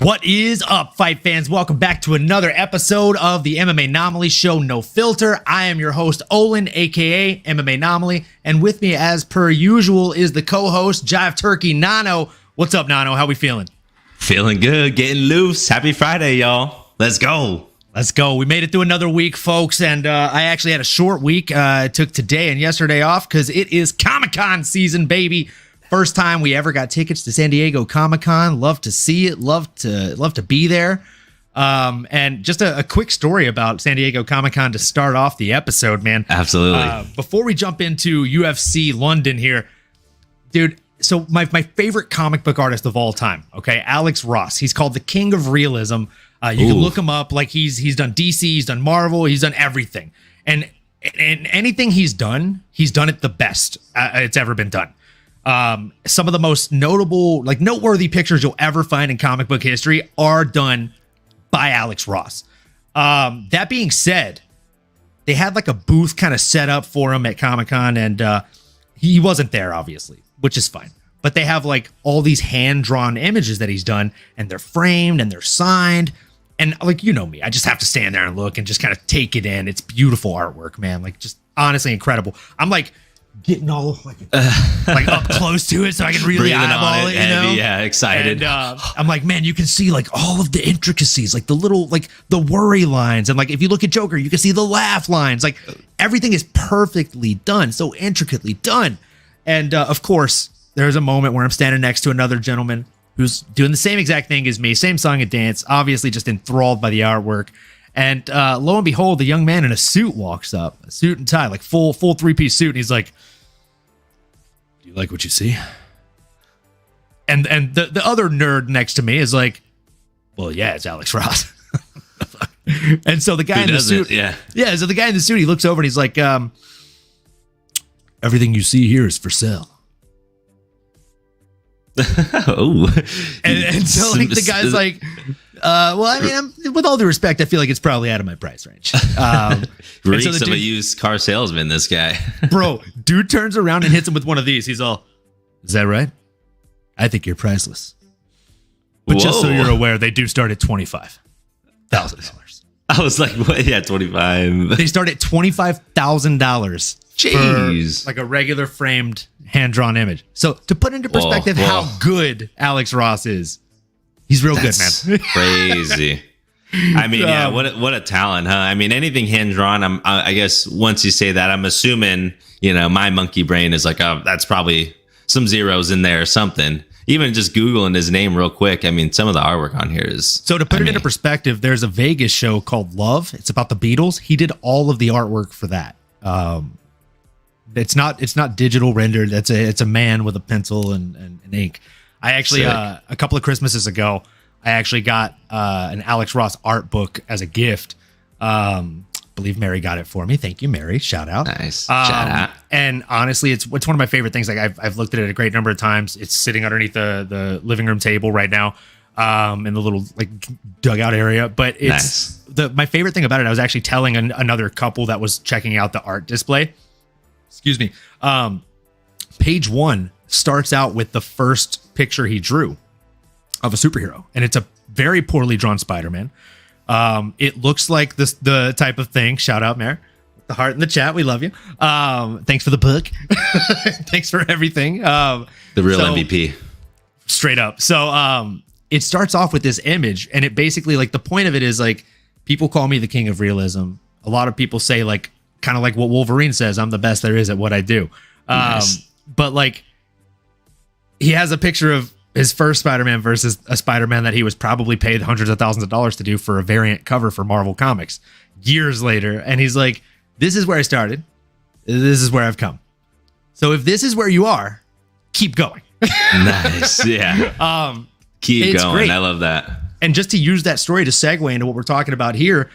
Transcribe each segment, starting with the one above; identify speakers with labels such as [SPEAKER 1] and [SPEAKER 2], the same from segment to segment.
[SPEAKER 1] What is up, fight fans? Welcome back to another episode of the MMAnomaly Show, No Filter. I am your host, Olin, aka MMAnomaly, and with me, as per usual, is the co-host, Jive Turkey Nano. What's up, Nano? How we feeling?
[SPEAKER 2] Feeling good, getting loose. Happy Friday, y'all. Let's go.
[SPEAKER 1] Let's go. We made it through another week, folks, and I actually had a short week. I took today and yesterday off because it is Comic-Con season, baby. First time we ever got tickets to San Diego Comic-Con. Love to see it. Love to be there. And just a quick story about San Diego Comic-Con to start off the episode, man.
[SPEAKER 2] Absolutely.
[SPEAKER 1] Before we jump into UFC London here, dude, so my favorite comic book artist of all time, okay, Alex Ross. He's called the King of Realism. You can look him up. Like he's done DC, he's done Marvel, he's done everything. And anything he's done it the best it's ever been done. Some of the most notable, like noteworthy pictures you'll ever find in comic book history are done by Alex Ross. That being said, they had like a booth kind of set up for him at Comic-Con, and he wasn't there, obviously, which is fine. But they have like all these hand-drawn images that he's done, and they're framed and they're signed. And like, you know me, I just have to stand there and look and just kind of take it in. It's beautiful artwork, man. Like just honestly incredible. I'm like getting all like up close to it so I can really eyeball it, you know?
[SPEAKER 2] Yeah, excited.
[SPEAKER 1] And I'm like, man, you can see like all of the intricacies, like the little, like the worry lines. And like, if you look at Joker, you can see the laugh lines. Like everything is perfectly done, so intricately done. And of course, there's a moment where I'm standing next to another gentleman who's doing the same exact thing as me, same song and dance, obviously just enthralled by the artwork. And lo and behold, the young man in a suit walks up, a suit and tie, like full three-piece suit. And he's like, do you like what you see? And the other nerd next to me is like, well, yeah, it's Alex Ross. And so the guy in the suit, so the guy in the suit, he looks over and he's like, everything you see here is for sale.
[SPEAKER 2] Oh,
[SPEAKER 1] and so like the guy's like, well, I mean, with all due respect, I feel like it's probably out of my price range.
[SPEAKER 2] Reeks of a used car salesman, this guy.
[SPEAKER 1] Bro, dude turns around and hits him with one of these. He's all, is that right? I think you're priceless. But just so you're aware, they do start at $25,000.
[SPEAKER 2] I was like, what? Yeah, 25.
[SPEAKER 1] They start at $25,000.
[SPEAKER 2] Jeez.
[SPEAKER 1] For like a regular framed hand-drawn image. So to put into perspective how good Alex Ross is, he's real good, man.
[SPEAKER 2] Crazy. I mean, yeah, what a talent, huh? I mean, anything hand-drawn, I guess once you say that, I'm assuming, you know, my monkey brain is like, oh, that's probably some zeros in there or something. Even just Googling his name real quick, I mean, some of the artwork on here is...
[SPEAKER 1] So to put it into perspective, there's a Vegas show called Love. It's about the Beatles. He did all of the artwork for that. It's not digital rendered. It's a man with a pencil and ink. I actually a couple of Christmases ago, I actually got an Alex Ross art book as a gift. Believe Mary got it for me. Thank you, Mary. Shout out.
[SPEAKER 2] Nice. Shout out.
[SPEAKER 1] And honestly, it's one of my favorite things. Like I've looked at it a great number of times. It's sitting underneath the living room table right now, in the little like dugout area. But it's my favorite thing about it. I was actually telling another couple that was checking out the art display. Excuse me. Page 1 starts out with the first picture he drew of a superhero, and it's a very poorly drawn Spider-Man. It looks like the type of thing. Shout out, Mare. The heart in the chat. We love you. Thanks for the book. Thanks for everything. The
[SPEAKER 2] real MVP.
[SPEAKER 1] Straight up. So it starts off with this image, and it basically, like, the point of it is like, people call me the King of Realism. A lot of people say, like, kind of like what Wolverine says, I'm the best there is at what I do. Nice. But like, he has a picture of his first Spider-Man versus a Spider-Man that he was probably paid hundreds of thousands of dollars to do for a variant cover for Marvel Comics years later. And he's like, this is where I started. This is where I've come. So if this is where you are, keep going.
[SPEAKER 2] Nice. Yeah. Keep going. Great. I love that.
[SPEAKER 1] And just to use that story to segue into what we're talking about here,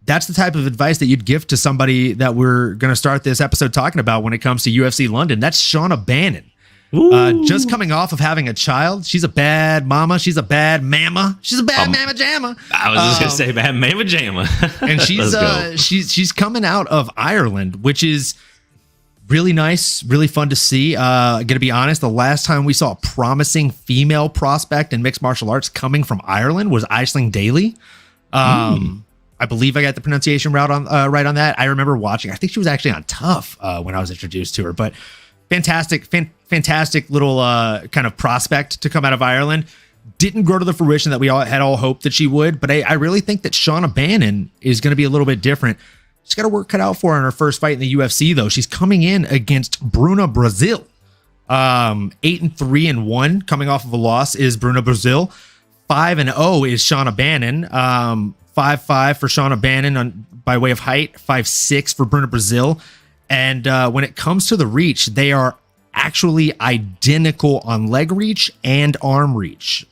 [SPEAKER 1] that's the type of advice that you'd give to somebody that we're going to start this episode talking about when it comes to UFC London. That's Shauna Bannon. Just coming off of having a child. She's a bad mama. She's a bad mama. She's a bad mama jamma.
[SPEAKER 2] I was just going to say bad mama jamma.
[SPEAKER 1] And she's coming out of Ireland, which is Really nice, really fun to see. Gonna be honest, the last time we saw a promising female prospect in mixed martial arts coming from Ireland was Aisling Daly. I believe I got the pronunciation right on that. I remember watching. I think she was actually on Tough when I was introduced to her. But fantastic little kind of prospect to come out of Ireland. Didn't grow to the fruition that we all had hoped that she would. But I really think that Shauna Bannon is going to be a little bit different. She's got her work cut out for her in her first fight in the UFC, though. She's coming in against Bruna Brazil. 8-3-1 coming off of a loss is Bruna Brazil. 5-0 is Shauna Bannon. 5-5 for Shauna Bannon by way of height. 5-6 for Bruna Brazil. And when it comes to the reach, they are actually identical on leg reach and arm reach.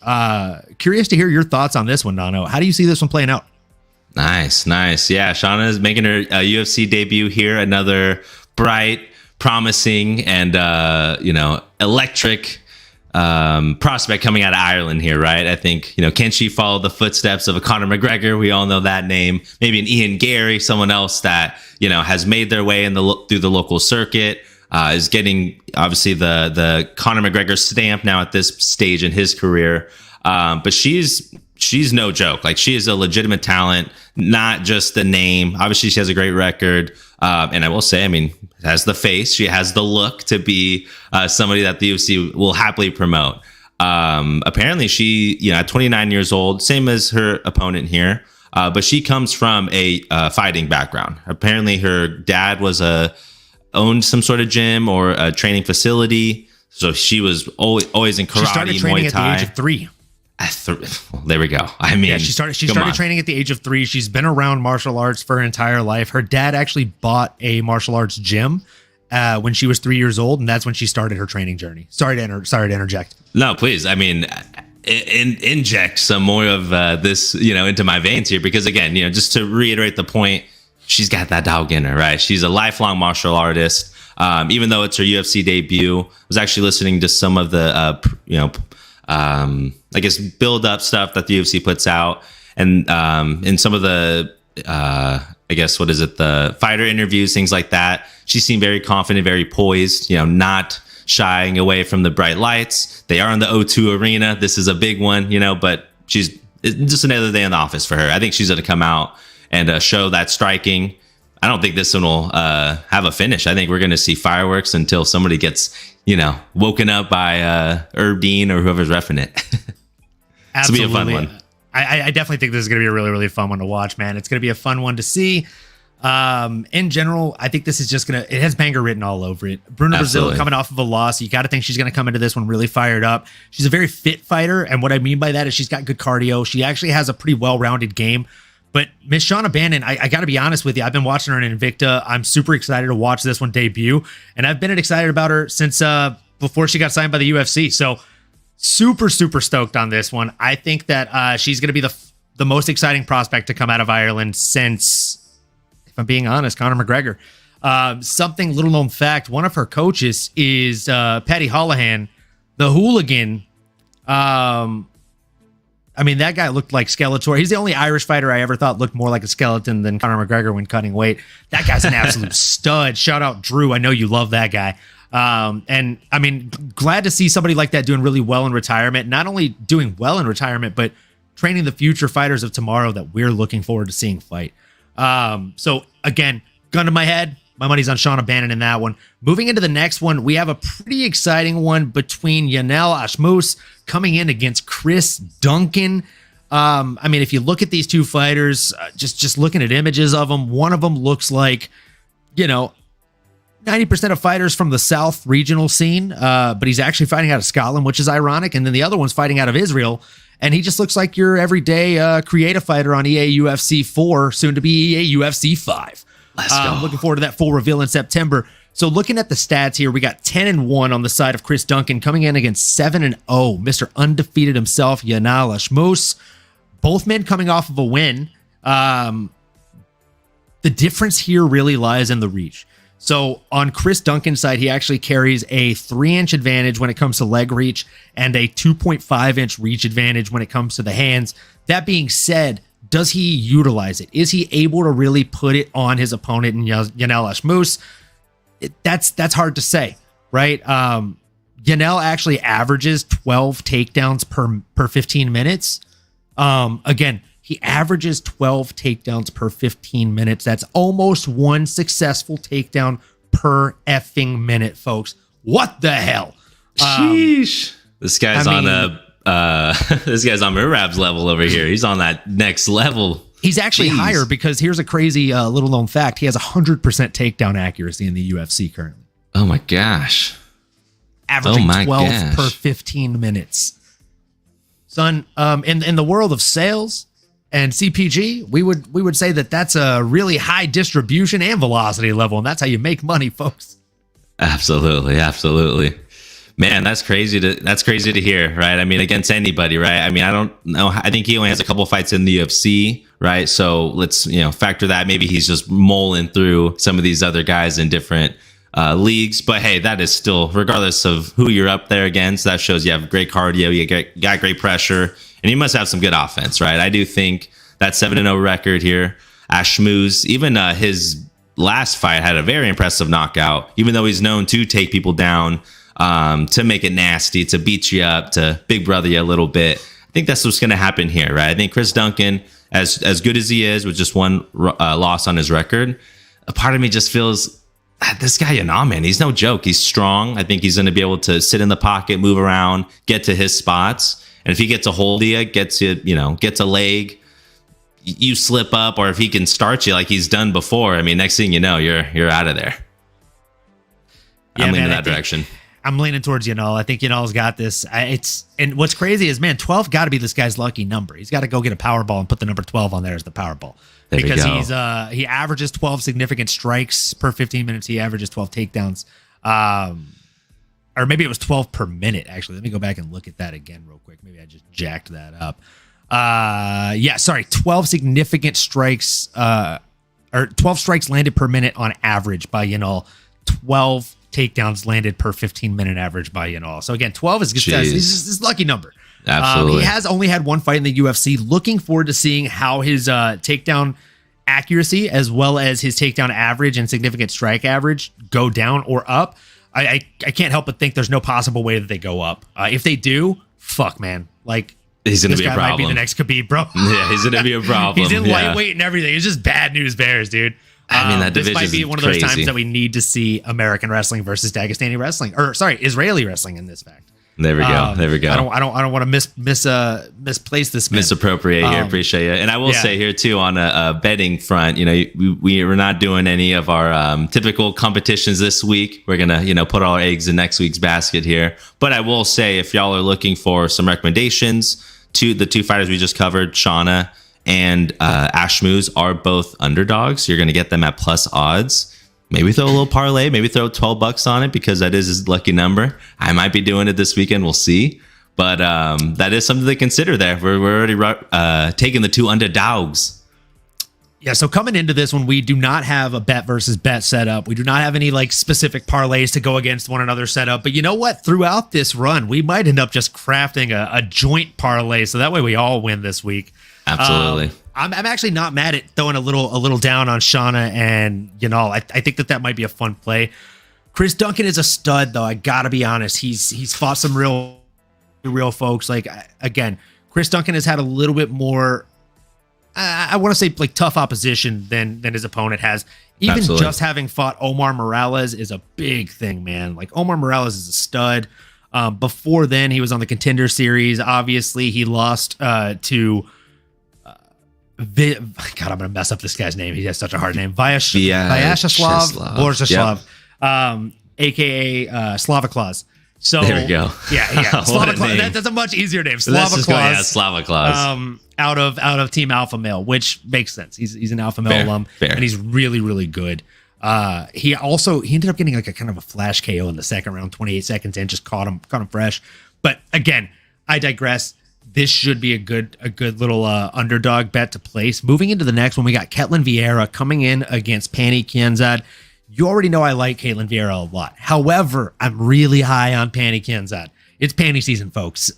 [SPEAKER 1] Curious to hear your thoughts on this one, Nano. How do you see this one playing out?
[SPEAKER 2] Nice. Yeah, Shauna is making her UFC debut here. Another bright, promising, and electric prospect coming out of Ireland here, right? I think, can she follow the footsteps of a Conor McGregor? We all know that name. Maybe an Ian Gary, someone else that has made their way through the local circuit. Is getting obviously the Conor McGregor stamp now at this stage in his career. But she's no joke. Like, she is a legitimate talent, not just the name. Obviously, she has a great record. And I will say, has the face, she has the look to be somebody that the UFC will happily promote. Apparently, she, at 29 years old, same as her opponent here, but she comes from a fighting background. Apparently, her dad owned some sort of gym or a training facility. So she was always in karate,
[SPEAKER 1] she started training
[SPEAKER 2] Muay Thai.
[SPEAKER 1] At the age of 3.
[SPEAKER 2] Well, there we go.
[SPEAKER 1] She started training at the age of 3. She's been around martial arts for her entire life. Her dad actually bought a martial arts gym when she was 3 years old, and that's when she started her training journey. Sorry to interject.
[SPEAKER 2] No, please. Inject some more of this, into my veins here, because again, just to reiterate the point, she's got that dog in her, right? She's a lifelong martial artist. Even though it's her UFC debut, I was actually listening to some of the, I guess, build up stuff that the UFC puts out, and in some of the, the fighter interviews, things like that. She seemed very confident, very poised, not shying away from the bright lights. They are in the O2 arena. This is a big one, but it's just another day in the office for her. I think she's going to come out and show that striking. I don't think this one will have a finish. I think we're going to see fireworks until somebody gets, woken up by Herb Dean or whoever's reffing it.
[SPEAKER 1] Absolutely.
[SPEAKER 2] It's going to be a fun one.
[SPEAKER 1] I definitely think this is going to be a really, really fun one to watch, man. It's going to be a fun one to see. In general, I think this is just it has banger written all over it. Bruna Brazil coming off of a loss. You got to think she's going to come into this one really fired up. She's a very fit fighter. And what I mean by that is she's got good cardio. She actually has a pretty well-rounded game. But Miss Shauna Bannon, I got to be honest with you. I've been watching her in Invicta. I'm super excited to watch this one debut. And I've been excited about her since before she got signed by the UFC. So super, super stoked on this one. I think that she's going to be the most exciting prospect to come out of Ireland since, if I'm being honest, Conor McGregor. Something little known fact, one of her coaches is Paddy Holohan, the hooligan. That guy looked like Skeletor. He's the only Irish fighter I ever thought looked more like a skeleton than Conor McGregor when cutting weight. That guy's an absolute stud. Shout out Drew. I know you love that guy. Glad to see somebody like that doing really well in retirement. Not only doing well in retirement, but training the future fighters of tomorrow that we're looking forward to seeing fight. So again, gun to my head, my money's on Shauna Bannon in that one. Moving into the next one, we have a pretty exciting one between Yanel Ashmus coming in against Chris Duncan. If you look at these two fighters, just looking at images of them, one of them looks like, 90% of fighters from the South regional scene, but he's actually fighting out of Scotland, which is ironic. And then the other one's fighting out of Israel. And he just looks like your everyday creative fighter on EA UFC 4, soon to be EA UFC 5.
[SPEAKER 2] Let's go.
[SPEAKER 1] I'm looking forward to that full reveal in September. So looking at the stats here, we got 10-1 on the side of Chris Duncan, coming in against 7-0, Mr. Undefeated himself, Yanel Ashmus. Both men coming off of a win. The difference here really lies in the reach. So on Chris Duncan's side, he actually carries a 3-inch advantage when it comes to leg reach and a 2.5-inch reach advantage when it comes to the hands. That being said, does he utilize it? Is he able to really put it on his opponent in Yanel Ashmus? that's hard to say, right? Yanel actually averages 12 takedowns per 15 minutes. Again, he averages 12 takedowns per 15 minutes. That's almost one successful takedown per effing minute, folks. What the hell?
[SPEAKER 2] Sheesh. This guy's on Murab's level over here. He's on that next level.
[SPEAKER 1] He's actually higher because here's a crazy little known fact. He has 100% takedown accuracy in the UFC currently.
[SPEAKER 2] Oh my gosh.
[SPEAKER 1] Averaging 12 per 15 minutes. Son, in the world of sales and CPG, we would say that that's a really high distribution and velocity level, and that's how you make money, folks.
[SPEAKER 2] Absolutely. Man, that's crazy to hear, right? I mean, against anybody, right? I mean, I don't know. I think he only has a couple fights in the UFC, right? So let's, factor that. Maybe he's just mulling through some of these other guys in different leagues. But hey, that is still, regardless of who you're up there against, that shows you have great cardio, you got great pressure, and you must have some good offense, right? I do think that 7-0 record here, Ashmuz, even his last fight had a very impressive knockout, even though he's known to take people down, to make it nasty, to beat you up, to big brother you a little bit. I think that's what's going to happen here, right? I think Chris Duncan, as good as he is with just one loss on his record, a part of me just feels this guy, man, he's no joke. He's strong. I think he's going to be able to sit in the pocket, move around, get to his spots. And if he gets a hold of you, gets a leg, you slip up, or if he can start you like he's done before, I mean, next thing you know, you're out of there. Yeah, I'm leaning that direction.
[SPEAKER 1] I'm leaning towards Yanal. I think Yanal's got this. And what's crazy is, man, 12 got to be this guy's lucky number. He's got to go get a Powerball and put the number 12 on there as the Powerball. Because he averages 12 significant strikes per 15 minutes. He averages 12 takedowns. Or maybe it was 12 per minute, actually. Let me go back and look at that again real quick. Maybe I just jacked that up. 12 significant strikes, or 12 strikes landed per minute on average by Yanal. 12 takedowns landed per 15-minute average by Yanal. So again, 12 is his lucky number.
[SPEAKER 2] Absolutely.
[SPEAKER 1] He has only had one fight in the UFC. Looking forward to seeing how his takedown accuracy as well as his takedown average and significant strike average go down or up. I can't help but think there's no possible way that they go up. If they do, fuck, man. Like,
[SPEAKER 2] he's going to be a problem.
[SPEAKER 1] Might be the next Khabib, bro.
[SPEAKER 2] Yeah, he's going to be a problem.
[SPEAKER 1] He's in lightweight and everything. It's just bad news bears, dude.
[SPEAKER 2] I mean, that division
[SPEAKER 1] this might be one of those times that we need to see American wrestling versus Dagestani wrestling, Israeli wrestling in this fact.
[SPEAKER 2] There we go.
[SPEAKER 1] I don't want to misplace this.
[SPEAKER 2] Misappropriate here. Appreciate it. And I will say here too, on a betting front, we're not doing any of our typical competitions this week. We're gonna put all our eggs in next week's basket here. But I will say, if y'all are looking for some recommendations, to the two fighters we just covered, Shauna and Ashmuz are both underdogs. You're gonna get them at plus odds. Maybe throw a little parlay, maybe throw $12 on it because that is his lucky number. I might be doing it this weekend. We'll see. But that is something to consider there. We're already taking the two underdogs.
[SPEAKER 1] Yeah, so coming into this one, we do not have a bet versus bet setup. We do not have any specific parlays to go against one another setup. But you know what? Throughout this run, we might end up just crafting a joint parlay. So that way we all win this week.
[SPEAKER 2] Absolutely.
[SPEAKER 1] I'm actually not mad at throwing a little down on Shauna and Yanal. I think that might be a fun play. Chris Duncan is a stud, though. I gotta be honest. He's fought some real folks. Again, Chris Duncan has had a little bit more. I want to say tough opposition than his opponent has. Even
[SPEAKER 2] Absolutely.
[SPEAKER 1] Just having fought Omar Morales is a big thing, man. Omar Morales is a stud. Before then, he was on the Contender Series. Obviously, he lost to. God, I'm gonna mess up this guy's name. He has such a hard name. Vyacheslav Borzyshev, aka Slava Claus. So
[SPEAKER 2] there we go.
[SPEAKER 1] Yeah. Slava Claus. That's a much easier name. Slava Claus.
[SPEAKER 2] Slava Claus.
[SPEAKER 1] Out of Team Alpha Male, which makes sense. He's an Alpha Male alum, and he's really, really good. He ended up getting a kind of a flash KO in the second round, 28 seconds in, just caught him fresh. But again, I digress. This should be a good little underdog bet to place. Moving into the next one, we got Ketlin Vieira coming in against Pani Kianzad. You already know I like Ketlin Vieira a lot. However, I'm really high on Pani Kianzad. It's panty season, folks. It's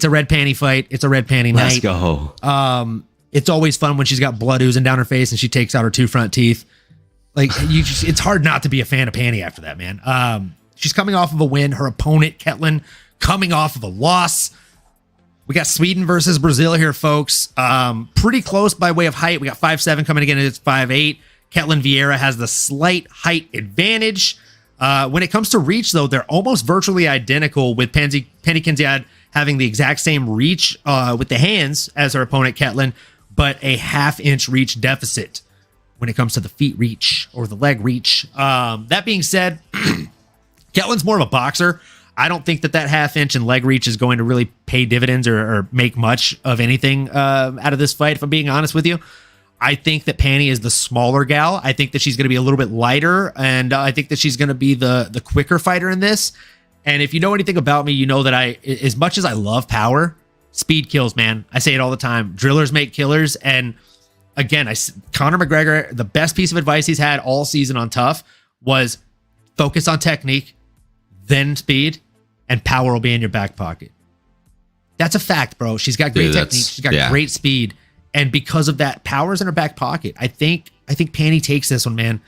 [SPEAKER 1] a red panty fight. It's a red panty night.
[SPEAKER 2] Let's go.
[SPEAKER 1] It's always fun when she's got blood oozing down her face and she takes out her two front teeth. Like it's hard not to be a fan of Panty after that, man. She's coming off of a win. Her opponent, Ketlin, coming off of a loss. We got Sweden versus Brazil here, folks. Pretty close by way of height. We got 5'7" coming again. It's 5'8". Ketlin Vieira has the slight height advantage. When it comes to reach, though, they're almost virtually identical, with Panty Kianzad having the exact same reach with the hands as her opponent, Ketlin, but a half-inch reach deficit when it comes to the feet reach or the leg reach. That being said, Ketlin's more of a boxer. I don't think that half-inch and leg reach is going to really pay dividends or make much of anything out of this fight, if I'm being honest with you. I think that Panty is the smaller gal. I think that she's going to be a little bit lighter, and I think that she's going to be the quicker fighter in this. And if you know anything about me, you know that as much as I love power, speed kills, man. I say it all the time. Drillers make killers. And again, Conor McGregor, the best piece of advice he's had all season on Tough was focus on technique, then speed, and power will be in your back pocket. That's a fact, bro. She's got great technique. She's got great speed. And because of that, power's in her back pocket. I think Panty takes this one, man.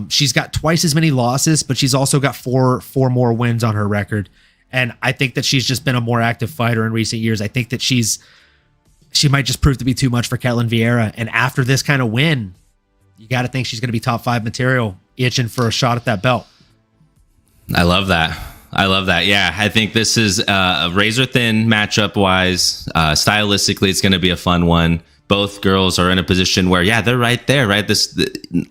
[SPEAKER 1] She's got twice as many losses, but she's also got four more wins on her record. And I think that she's just been a more active fighter in recent years. I think that she might just prove to be too much for Ketlin Vieira. And after this kind of win, you got to think she's going to be top 5 material, itching for a shot at that belt.
[SPEAKER 2] I love that. Yeah, I think this is a razor thin matchup wise. Stylistically, it's going to be a fun one. Both girls are in a position where, they're right there, right?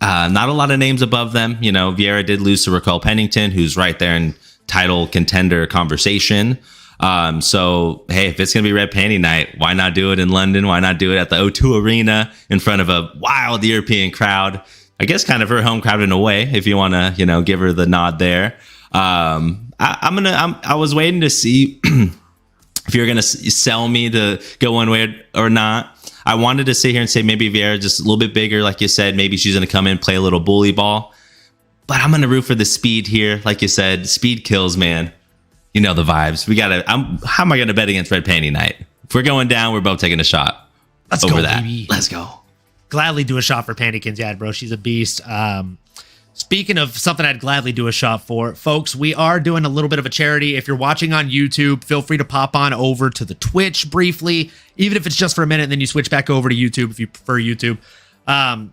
[SPEAKER 2] Not a lot of names above them. You know, Vieira did lose to Raquel Pennington, who's right there in title contender conversation. So, hey, if it's going to be Red Panty Night, why not do it in London? Why not do it at the O2 Arena in front of a wild European crowd? I guess kind of her home crowd in a way, if you want to, give her the nod there. I was waiting to see if you're gonna sell me to go one way or not. I wanted to sit here and say maybe Vieira just a little bit bigger, like you said. Maybe she's gonna come in, play a little bully ball. But I'm gonna root for the speed here, like you said. Speed kills, man. You know the vibes. How am I gonna bet against Red Panty Night? If we're going down, we're both taking a shot.
[SPEAKER 1] Let's
[SPEAKER 2] over
[SPEAKER 1] go,
[SPEAKER 2] that.
[SPEAKER 1] Baby.
[SPEAKER 2] Let's go.
[SPEAKER 1] Gladly do a shot for Panty Kianzad, bro. She's a beast. Speaking of something I'd gladly do a shot for, folks, we are doing a little bit of a charity. If you're watching on YouTube, feel free to pop on over to the Twitch briefly, even if it's just for a minute, and then you switch back over to YouTube if you prefer YouTube.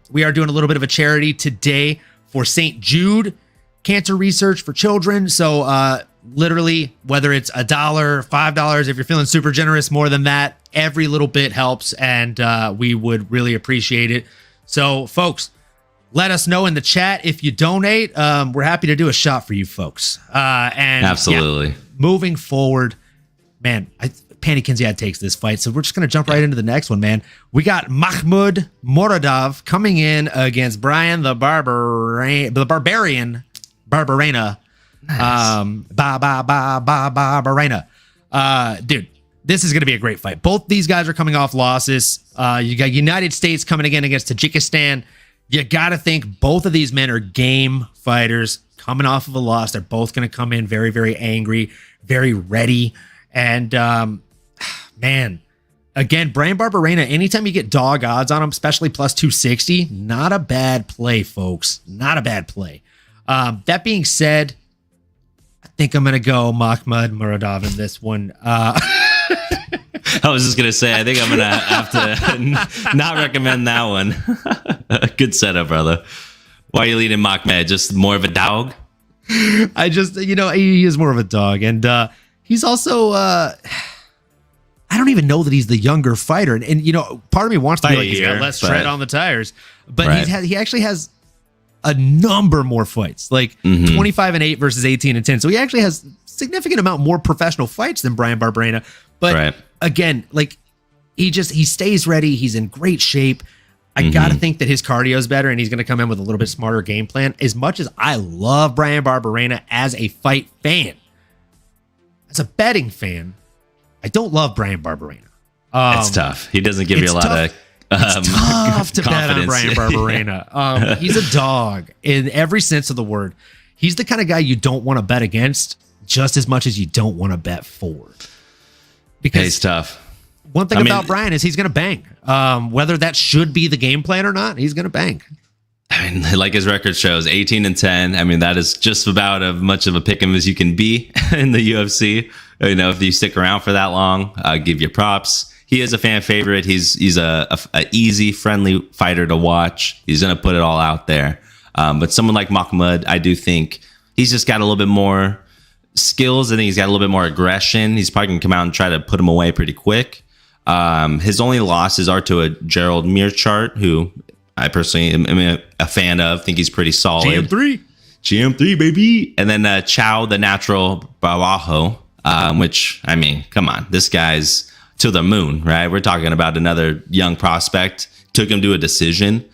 [SPEAKER 1] We are doing a little bit of a charity today for St. Jude Cancer Research for Children. So literally, whether it's $1, $5, if you're feeling super generous, more than that, every little bit helps, and we would really appreciate it. So, folks, let us know in the chat if you donate. We're happy to do a shot for you folks. And
[SPEAKER 2] absolutely.
[SPEAKER 1] Moving forward, man, Panty Kianzad takes this fight, so we're just going to jump right into the next one, man. We got Mahmoud Muradov coming in against Brian the Barbarian Barberena. Nice. Barberena. Dude, this is going to be a great fight. Both these guys are coming off losses. You got United States coming again against Tajikistan. You got to think both of these men are game fighters coming off of a loss. They're both going to come in very, very angry, very ready. And, man, again, Brian Barberena, anytime you get dog odds on him, especially plus 260, not a bad play, folks. Not a bad play. That being said, I think I'm going to go Mahmoud Muradov in this one.
[SPEAKER 2] I was just going to say, I think I'm going to have to not recommend that one. Good setup, brother. Why are you leading Mahmoud? Just more of a dog?
[SPEAKER 1] He is more of a dog. And he's also, I don't even know that he's the younger fighter. And part of me wants to be like, he's got less tread on the tires. But right. He actually has a number more fights, like 25-8 versus 18-10. So he actually has significant amount more professional fights than Brian Barberena. But again, like he stays ready. He's in great shape. I got to think that his cardio is better and he's going to come in with a little bit smarter game plan. As much as I love Brian Barberena as a fight fan, as a betting fan, I don't love Brian Barberena.
[SPEAKER 2] It's tough. He doesn't give you a lot of
[SPEAKER 1] it's tough to bet on Brian Barberena. He's a dog in every sense of the word. He's the kind of guy you don't want to bet against just as much as you don't want to bet for. Because
[SPEAKER 2] he's tough.
[SPEAKER 1] One thing about Brian is he's going to bang. Whether that should be the game plan or not, he's going to bang.
[SPEAKER 2] I mean, like his record shows, 18-10. I mean, that is just about as much of a pick'em as you can be in the UFC. You know, if you stick around for that long, give you props. He is a fan favorite. He's a easy, friendly fighter to watch. He's gonna put it all out there. But someone like Mahmoud, I do think he's just got a little bit more skills. I think he's got a little bit more aggression. He's probably gonna come out and try to put him away pretty quick. His only losses are to a Gerald Mearchart, who I personally am a fan of. Think he's pretty solid. GM3, baby. And then Chow, the natural Barajo, which, I mean, come on. This guy's to the moon, right? We're talking about another young prospect. Took him to a decision.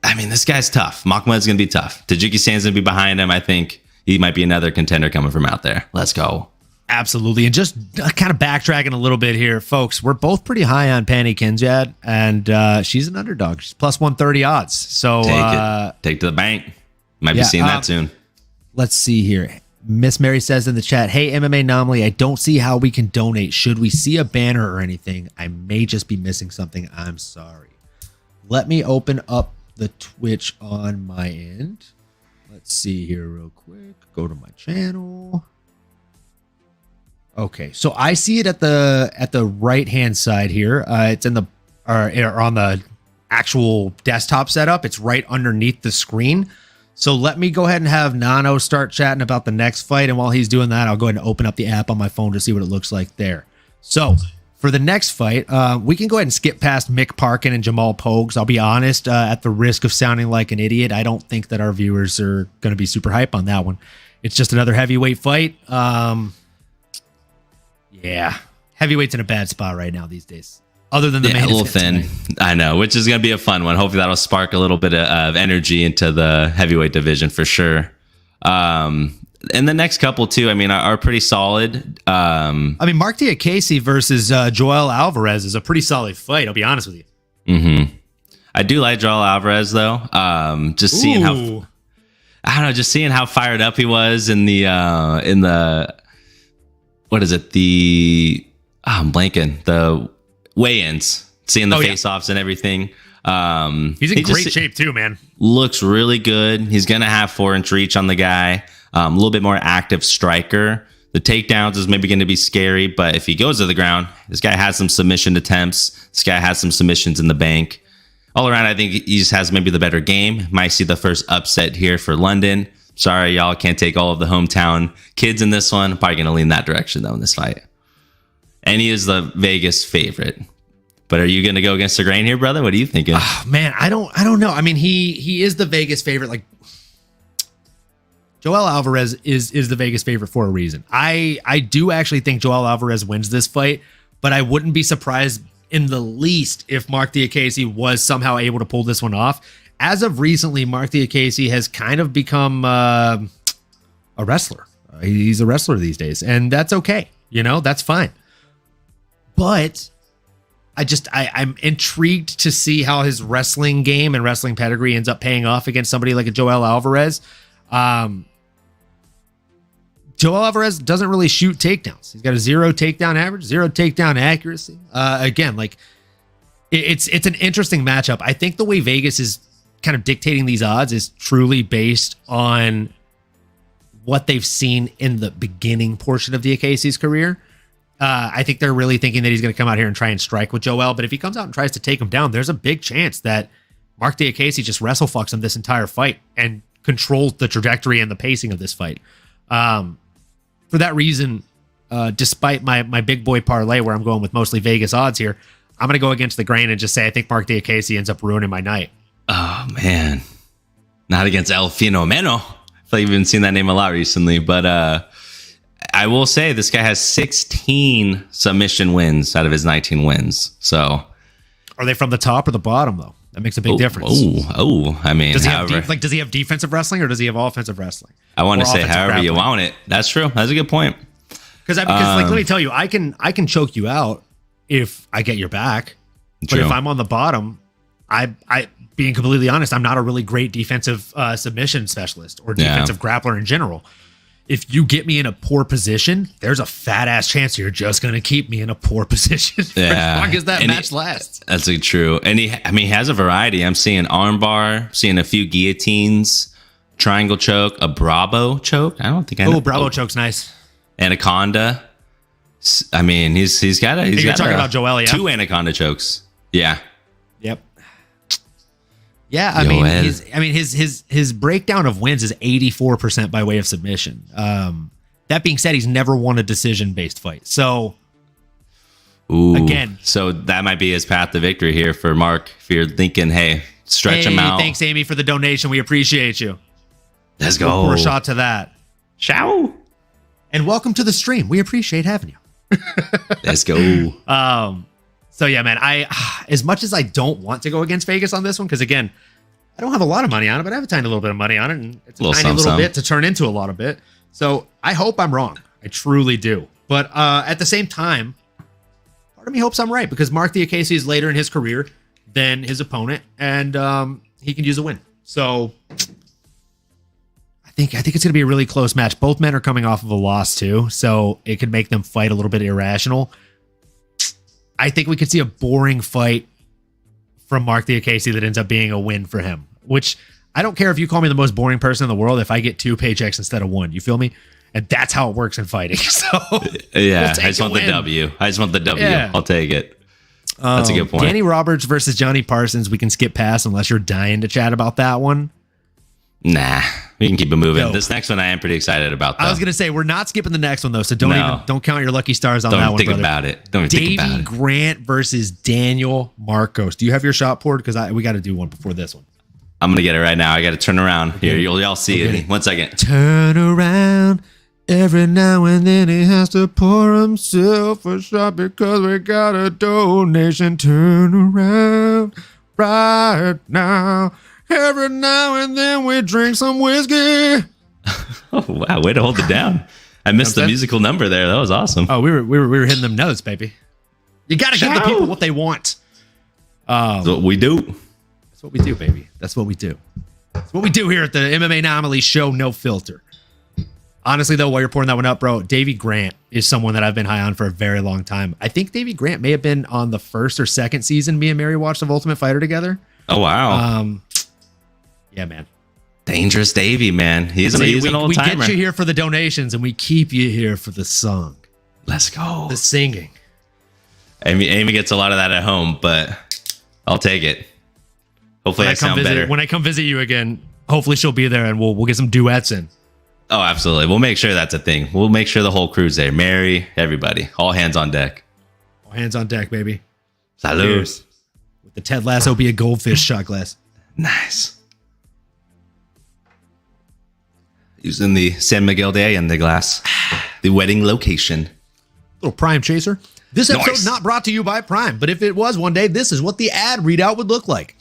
[SPEAKER 2] I mean, this guy's tough. Mahmoud's going to be tough. Tajiki San's going to be behind him. I think he might be another contender coming from out there. Let's go.
[SPEAKER 1] Absolutely. And just kind of backtracking a little bit here, folks, we're both pretty high on Pani Kinjad, and she's an underdog. She's plus 130 odds. So
[SPEAKER 2] take to the bank. Might be seeing that soon.
[SPEAKER 1] Let's see here. Miss Mary says in the chat, hey, MMAnomaly, I don't see how we can donate. Should we see a banner or anything? I may just be missing something. I'm sorry. Let me open up the Twitch on my end. Let's see here real quick. Go to my channel. Okay, so I see it at the right hand side here. It's in the or on the actual desktop setup. It's right underneath the screen. So let me go ahead and have Nano start chatting about the next fight, and while he's doing that, I'll go ahead and open up the app on my phone to see what it looks like there. So for the next fight, we can go ahead and skip past Mick Parkin and Jamal Pogues. I'll be honest, at the risk of sounding like an idiot, I don't think that our viewers are going to be super hype on that one. It's just another heavyweight fight. Yeah, heavyweight's in a bad spot right now these days. Other than the main
[SPEAKER 2] a little
[SPEAKER 1] event
[SPEAKER 2] thin.
[SPEAKER 1] tonight.
[SPEAKER 2] I know, which is going to be a fun one. Hopefully that'll spark a little bit of energy into the heavyweight division for sure. And the next couple too, I mean, are pretty solid.
[SPEAKER 1] I mean, Mark Diakese versus Joel Alvarez is a pretty solid fight. I'll be honest with you.
[SPEAKER 2] Mm-hmm. I do like Joel Alvarez though. Just seeing how, I don't know, just seeing how fired up he was in the what is it? I'm blanking. The weigh-ins, seeing the face-offs and everything.
[SPEAKER 1] He's in great shape too, man.
[SPEAKER 2] Looks really good. He's going to have 4-inch reach on the guy. A little bit more active striker. The takedowns is maybe going to be scary, but if he goes to the ground, this guy has some submission attempts. This guy has some submissions in the bank. All around, I think he just has maybe the better game. Might see the first upset here for London. Sorry, y'all can't take all of the hometown kids in this one. Probably going to lean that direction, though, in this fight. And he is the Vegas favorite. But are you going to go against the grain here, brother? What are you thinking?
[SPEAKER 1] Oh, man, I don't know. I mean, he is the Vegas favorite. Like, Joel Alvarez is the Vegas favorite for a reason. I do actually think Joel Alvarez wins this fight, but I wouldn't be surprised in the least if Mark Diakese was somehow able to pull this one off. As of recently, Mark Diakese has kind of become a wrestler. He's a wrestler these days, and that's okay. You know, that's fine. But I'm intrigued to see how his wrestling game and wrestling pedigree ends up paying off against somebody like a Joel Alvarez. Joel Alvarez doesn't really shoot takedowns. He's got a 0 takedown average, 0 takedown accuracy. Again, like it's an interesting matchup. I think the way Vegas is kind of dictating these odds is truly based on what they've seen in the beginning portion of Diakese's career. I think they're really thinking that he's going to come out here and try and strike with Joel. But if he comes out and tries to take him down, there's a big chance that Mark Diakese just wrestle fucks him this entire fight and controls the trajectory and the pacing of this fight. For that reason, despite my big boy parlay where I'm going with mostly Vegas odds here, I'm going to go against the grain and just say I think Mark Diakese ends up ruining my night.
[SPEAKER 2] Oh, man. Not against El Fenomeno. I feel like you've been seeing that name a lot recently, but I will say this guy has 16 submission wins out of his 19 wins. So,
[SPEAKER 1] are they from the top or the bottom though? That makes a big difference.
[SPEAKER 2] I mean,
[SPEAKER 1] does he have defensive wrestling or does he have offensive wrestling?
[SPEAKER 2] I want to say however you want it. That's true. That's a good point.
[SPEAKER 1] Because like, let me tell you, I can choke you out if I get your back. But if I'm on the bottom, I being completely honest, I'm not a really great defensive submission specialist or defensive grappler in general. if you get me in a poor position, there's a fat ass chance you're just going to keep me in a poor position for as long as that match lasts.
[SPEAKER 2] That's true. And he has a variety. I'm seeing armbar, seeing a few guillotines, triangle choke, a Bravo choke. I don't think I know.
[SPEAKER 1] Oh, Bravo choke's nice.
[SPEAKER 2] Anaconda. I mean, he's got
[SPEAKER 1] You're talking about Joel, yeah?
[SPEAKER 2] 2 anaconda chokes. Yeah.
[SPEAKER 1] Yep. Yeah, I mean, his breakdown of wins is 84% by way of submission. That being said, he's never won a decision-based fight. So, again,
[SPEAKER 2] so that might be his path to victory here for Mark. If you're thinking, hey, stretch him out.
[SPEAKER 1] Thanks, Amy, for the donation. We appreciate you.
[SPEAKER 2] Let's go.
[SPEAKER 1] Pour a shot to that.
[SPEAKER 2] Ciao.
[SPEAKER 1] And welcome to the stream. We appreciate having you.
[SPEAKER 2] Let's go.
[SPEAKER 1] So yeah, man, as much as I don't want to go against Vegas on this one, because again, I don't have a lot of money on it, but I have a tiny little bit of money on it, and it's a tiny little bit to turn into a lot of bit. So I hope I'm wrong. I truly do. But at the same time, part of me hopes I'm right, because Mark Diakese is later in his career than his opponent, and he can use a win. So I think it's going to be a really close match. Both men are coming off of a loss too, so it could make them fight a little bit irrational. I think we could see a boring fight from Mark Diakese that ends up being a win for him, which I don't care if you call me the most boring person in the world if I get 2 paychecks instead of 1. You feel me? And that's how it works in fighting. So
[SPEAKER 2] yeah, I just want the W. Yeah. I'll take it. That's a good point.
[SPEAKER 1] Danny Roberts versus Johnny Parsons, we can skip past unless you're dying to chat about that one.
[SPEAKER 2] Nah, we can keep it moving. This next one I am pretty excited about, though.
[SPEAKER 1] I was going to say, we're not skipping the next one, though, so don't count your lucky stars on that one, brother.
[SPEAKER 2] Don't think about it.
[SPEAKER 1] Davey Grant versus Daniel Marcos. Do you have your shot poured? Because we got to do one before this one.
[SPEAKER 2] I'm going to get it right now. I got to turn around. Here, y'all see it. 1 second.
[SPEAKER 1] Turn around. Every now and then he has to pour himself a shot because we got a donation. Turn around right now. Every now and then we drink some whiskey.
[SPEAKER 2] Oh, wow. Way to hold it down. I missed the musical number there. That was awesome.
[SPEAKER 1] Oh, we were hitting them notes, baby. You got to give the people what they want.
[SPEAKER 2] That's what we do.
[SPEAKER 1] That's what we do, baby. That's what we do. That's what we do here at the MMAnomaly Show, no filter. Honestly, though, while you're pouring that one up, bro, Davey Grant is someone that I've been high on for a very long time. I think Davey Grant may have been on the 1st or 2nd season me and Mary watched of Ultimate Fighter together.
[SPEAKER 2] Oh, wow.
[SPEAKER 1] Yeah, man.
[SPEAKER 2] Dangerous Davey, man. He's an old timer.
[SPEAKER 1] We get you here for the donations, and we keep you here for the song.
[SPEAKER 2] Let's go.
[SPEAKER 1] The singing.
[SPEAKER 2] Amy gets a lot of that at home, but I'll take it. Hopefully I sound better.
[SPEAKER 1] When I come visit you again, hopefully she'll be there, and we'll get some duets in.
[SPEAKER 2] Oh, absolutely. We'll make sure that's a thing. We'll make sure the whole crew's there. Mary, everybody. All hands on deck.
[SPEAKER 1] All hands on deck, baby.
[SPEAKER 2] Salud.
[SPEAKER 1] Cheers. With the Ted Lasso be a goldfish shot glass.
[SPEAKER 2] Nice. Using the San Miguel de Allende glass. The wedding location.
[SPEAKER 1] Little Prime chaser. This episode not brought to you by Prime, but if it was one day, this is what the ad readout would look like.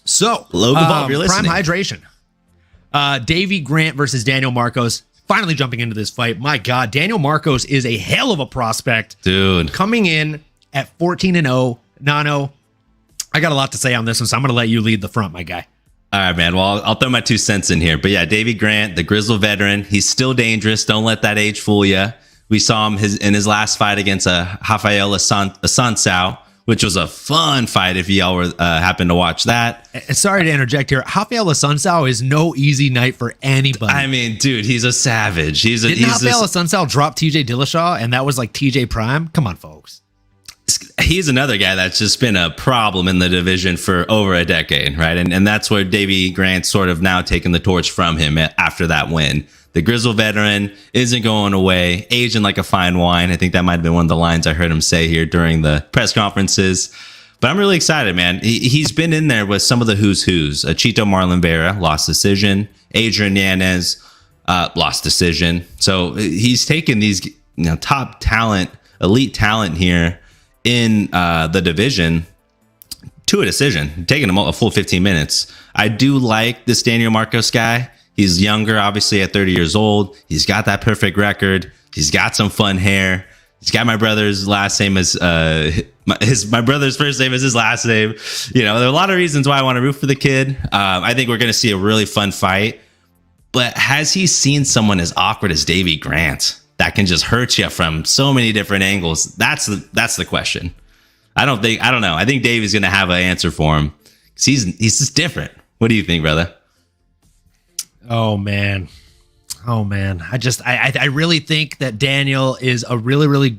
[SPEAKER 1] So, Prime hydration. Davey Grant versus Daniel Marcos. Finally jumping into this fight. My God, Daniel Marcos is a hell of a prospect.
[SPEAKER 2] Dude.
[SPEAKER 1] Coming in at 14-0. Nano, I got a lot to say on this one, so I'm going to let you lead the front, my guy.
[SPEAKER 2] All right, man. Well, I'll throw my 2 cents in here. But yeah, Davey Grant, the grizzled veteran, he's still dangerous. Don't let that age fool you. We saw him in his last fight against Rafael Assunção, which was a fun fight if y'all were happened to watch that.
[SPEAKER 1] Sorry to interject here. Rafael Assunção is no easy night for anybody.
[SPEAKER 2] I mean, dude, he's a savage.
[SPEAKER 1] Didn't Rafael Assunção drop TJ Dillashaw, and that was like TJ Prime? Come on, folks.
[SPEAKER 2] He's another guy that's just been a problem in the division for over a decade, right? And that's where Davey Grant's sort of now taking the torch from him after that win. The grizzled veteran isn't going away, aging like a fine wine. I think that might have been one of the lines I heard him say here during the press conferences. But I'm really excited, man. He's been in there with some of the who's. Chito Marlon Vera, lost decision. Adrian Yanez, lost decision. So he's taken these top talent, elite talent here in the division to a decision, taking him a full 15 minutes. I do like this Daniel Marcos guy. He's younger, obviously at 30 years old. He's got that perfect record. He's got some fun hair. He's got my brother's last name as my brother's first name is his last name. There are a lot of reasons why I want to root for the kid. I think we're going to see a really fun fight. But has he seen someone as awkward as Davy Grant that can just hurt you from so many different angles? That's the question. I don't know. I think Davy's going to have an answer for him. He's just different. What do you think, brother?
[SPEAKER 1] Oh man. I really think that Daniel is a really, really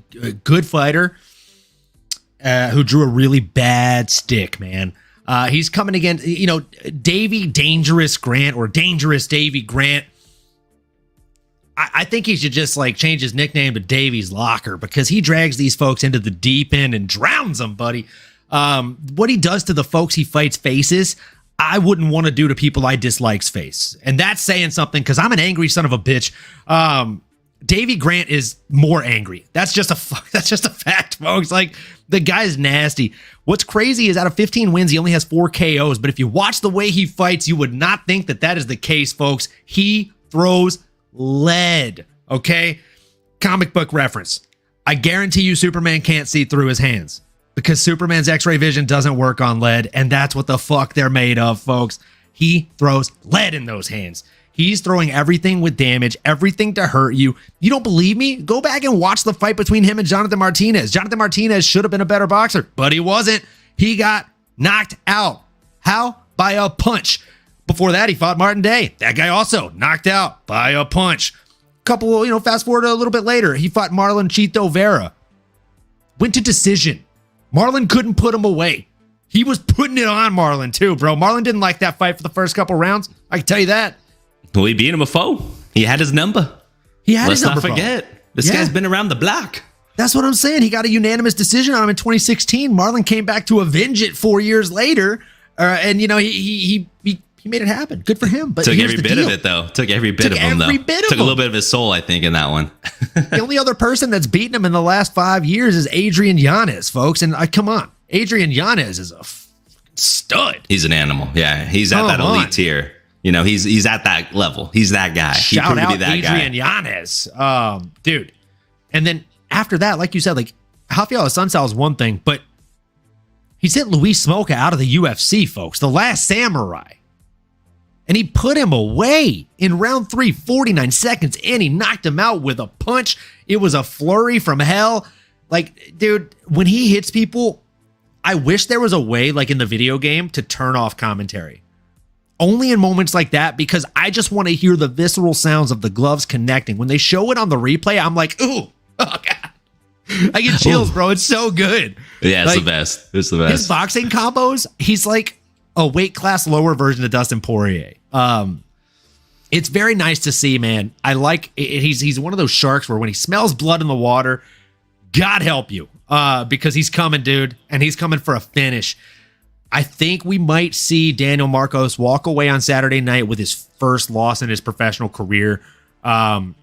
[SPEAKER 1] good fighter who drew a really bad stick, man. He's coming against, Davy Dangerous Grant or Dangerous Davy Grant. I think he should just change his nickname to Davy's Locker because he drags these folks into the deep end and drowns them, buddy. What he does to the folks he fights faces, I wouldn't want to do to people I dislike's face. And that's saying something because I'm an angry son of a bitch. Davy Grant is more angry. That's just a fact, folks. The guy's nasty. What's crazy is out of 15 wins, he only has 4 KOs. But if you watch the way he fights, you would not think that is the case, folks. He throws lead. Okay? Comic book reference. I guarantee you Superman can't see through his hands because Superman's X-ray vision doesn't work on lead. And that's what the fuck they're made of, folks. He throws lead in those hands. He's throwing everything with damage, everything to hurt you. You don't believe me? Go back and watch the fight between him and Jonathan Martinez. Jonathan Martinez should have been a better boxer, but he wasn't. He got knocked out. How? By a punch. Before that, he fought Martin Day. That guy also knocked out by a punch. Fast forward a little bit later, he fought Marlon Chito Vera. Went to decision. Marlon couldn't put him away. He was putting it on Marlon too, bro. Marlon didn't like that fight for the first couple rounds. I can tell you that.
[SPEAKER 2] Well, he beat him a foe. He had his number. Let's not forget. This guy's been around the block.
[SPEAKER 1] That's what I'm saying. He got a unanimous decision on him in 2016. Marlon came back to avenge it 4 years later. And he made it happen. Good for him. But
[SPEAKER 2] took every bit of it, though. Took every bit of him, though. Took a little bit of his soul, I think, in that one.
[SPEAKER 1] The only other person that's beaten him in the last 5 years is Adrian Yanez, folks. And come on. Adrian Yanez is a stud.
[SPEAKER 2] He's an animal. Yeah, he's at that elite tier. He's at that level. He's that guy.
[SPEAKER 1] Shout out Adrian Yanez. Dude. And then after that, like you said, Rafael Assunção is one thing, but he sent Luis Smoka out of the UFC, folks. The Last Samurai. And he put him away in round 3, 49 seconds in. He knocked him out with a punch. It was a flurry from hell. Dude, when he hits people, I wish there was a way, in the video game, to turn off commentary. Only in moments like that, because I just want to hear the visceral sounds of the gloves connecting. When they show it on the replay, I'm like, ooh, oh God. I get chills, bro. It's so good.
[SPEAKER 2] Yeah, it's the best. It's the best.
[SPEAKER 1] His boxing combos, he's like a weight class lower version of Dustin Poirier. It's very nice to see, man. I like it. He's one of those sharks where when he smells blood in the water, God help you, because he's coming, dude, and he's coming for a finish. I think we might see Daniel Marcos walk away on Saturday night with his first loss in his professional career. I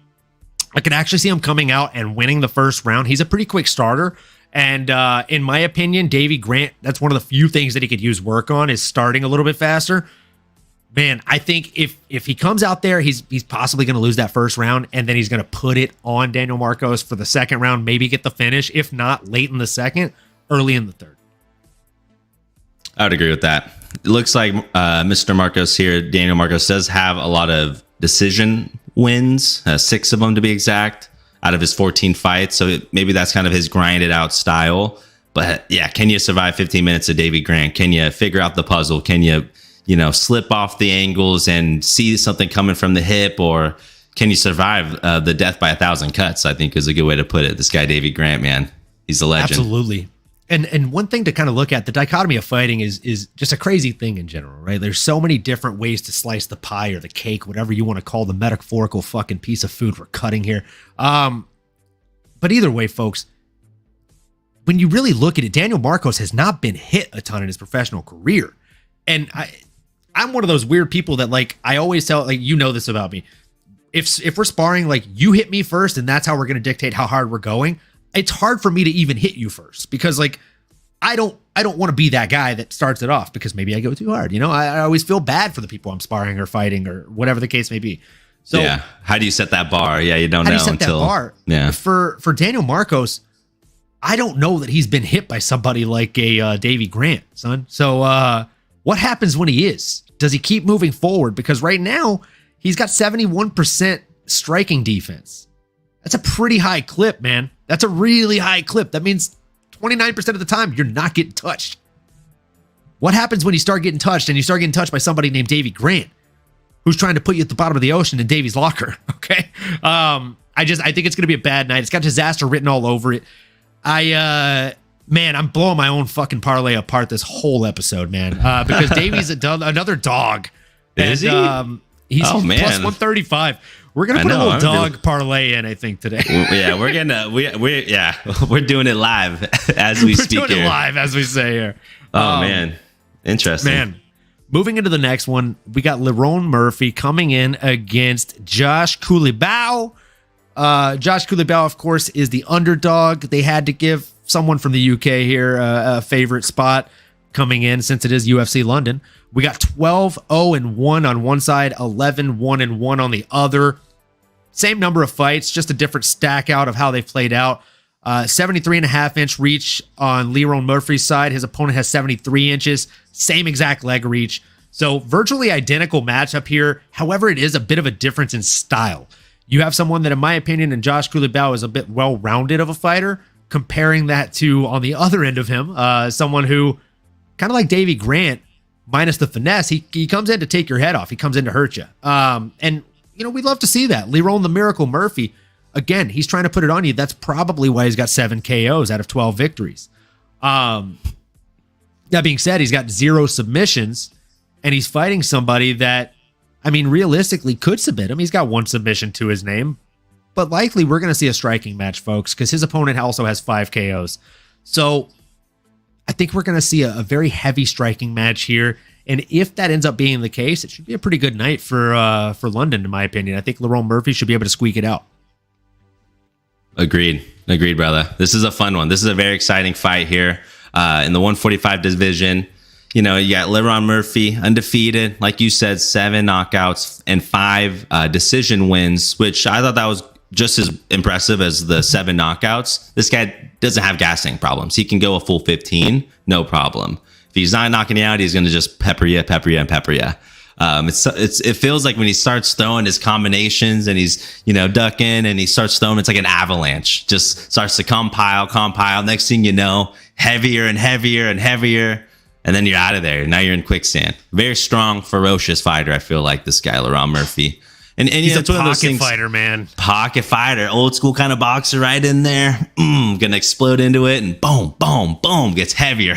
[SPEAKER 1] could actually see him coming out and winning the first round. He's a pretty quick starter. And in my opinion, Davy Grant, that's one of the few things that he could use work on is starting a little bit faster. Man, I think if he comes out there, he's possibly going to lose that first round, and then he's going to put it on Daniel Marcos for the second round, maybe get the finish. If not, late in the second, early in the third.
[SPEAKER 2] I would agree with that. It looks like Mr. Marcos here, Daniel Marcos, does have a lot of decision wins, 6 of them to be exact, out of his 14 fights. So maybe that's kind of his grinded out style. But yeah, can you survive 15 minutes of Davy Grant? Can you figure out the puzzle? Can you, slip off the angles and see something coming from the hip? Or can you survive the death by 1,000 cuts? I think is a good way to put it. This guy, Davy Grant, man, he's a legend.
[SPEAKER 1] Absolutely. And one thing to kind of look at, the dichotomy of fighting is just a crazy thing in general, right? There's so many different ways to slice the pie or the cake, whatever you want to call the metaphorical fucking piece of food we're cutting here. But either way, folks, when you really look at it, Daniel Marcos has not been hit a ton in his professional career. And I'm one of those weird people that I always tell, this about me. If we're sparring, you hit me first and that's how we're going to dictate how hard we're going. It's hard for me to even hit you first because I don't want to be that guy that starts it off because maybe I go too hard. I always feel bad for the people I'm sparring or fighting or whatever the case may be. So
[SPEAKER 2] yeah, how do you set that bar? Yeah, you don't know until
[SPEAKER 1] that bar.
[SPEAKER 2] Yeah.
[SPEAKER 1] For Daniel Marcos, I don't know that he's been hit by somebody like a Davy Grant, son. So what happens when he is? Does he keep moving forward? Because right now He's got 71% striking defense. That's a pretty high clip, man. That's a really high clip. That means 29% of the time you're not getting touched. What happens when you start getting touched and you start getting touched by somebody named Davy Grant, who's trying to put you at the bottom of the ocean in Davy's locker? Okay. I think it's going to be a bad night. It's got disaster written all over it. Man, I'm blowing my own fucking parlay apart this whole episode, man. Because Davy's another dog.
[SPEAKER 2] Is he?
[SPEAKER 1] He's plus 135. We're gonna put a little dog parlay in, I think, today.
[SPEAKER 2] Yeah, we're doing it live as we speak.
[SPEAKER 1] We're doing it live as we say here.
[SPEAKER 2] Oh man, interesting.
[SPEAKER 1] Man, moving into the next one, we got Lerone Murphy coming in against Josh Culibao. Josh Culibao, of course, is the underdog. They had to give someone from the UK here a favorite spot coming in since it is UFC London. We got 12-0-1 on one side, 11-1-1 on the other. Same number of fights, just a different stack out of how they played out. 73.5-inch reach on Lerone Murphy's side. His opponent has 73 inches, same exact leg reach. So virtually identical matchup here. However, it is a bit of a difference in style. You have someone that, in my opinion, and Josh Culibao is a bit well-rounded of a fighter, comparing that to, on the other end of him, someone who, kind of like Davy Grant, minus the finesse, he comes in to take your head off. He comes in to hurt you. And, you know, we'd love to see that. Lerone the Miracle Murphy, again, he's trying to put it on you. That's probably why he's got 7 KOs out of 12 victories. That being said, he's got 0 submissions, and he's fighting somebody that, I mean, realistically could submit him. He's got 1 submission to his name, but likely we're going to see a striking match, folks, because his opponent also has 5 KOs. So I think we're going to see a very heavy striking match here. And if that ends up being the case, it should be a pretty good night for London, in my opinion. I think Lerone Murphy should be able to squeak it out.
[SPEAKER 2] Agreed, brother. This is a fun one. This is a very exciting fight here in the 145 division. You know, you got Lerone Murphy, undefeated, like you said, 7 knockouts and 5 decision wins, which I thought that was just as impressive as the 7 knockouts. This guy doesn't have gassing problems. He can go a full 15, no problem. If he's not knocking you out, he's going to just pepper you. It feels like when he starts throwing his combinations and he's, you know, ducking and he starts throwing, it's like an avalanche. Just starts to compile. Next thing you know, heavier and heavier and heavier. And then you're out of there. Now you're in quicksand. Very strong, ferocious fighter. I feel like this guy, Lerone Murphy. And
[SPEAKER 1] he's a pocket fighter, man.
[SPEAKER 2] Pocket fighter, old school kind of boxer right in there. Gonna explode into it and boom, boom, boom. Gets heavier.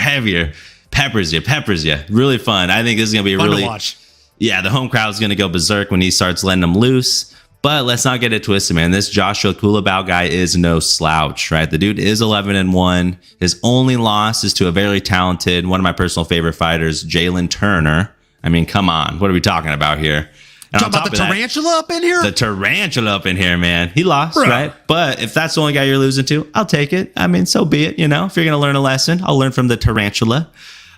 [SPEAKER 2] Peppers you. Really fun. I think this is gonna be
[SPEAKER 1] fun to watch.
[SPEAKER 2] Yeah, the home crowd's gonna go berserk when he starts letting them loose. But let's not get it twisted, man. This Joshua Culibao guy is no slouch, right? The dude is 11-1. His only loss is to a very talented, one of my personal favorite fighters, Jalen Turner. I mean, come on. What are we talking about here? And
[SPEAKER 1] talking about the tarantula up in here?
[SPEAKER 2] The tarantula up in here, man. He lost, right? But if that's the only guy you're losing to, I'll take it. I mean, so be it. You know, if you're going to learn a lesson, I'll learn from the tarantula.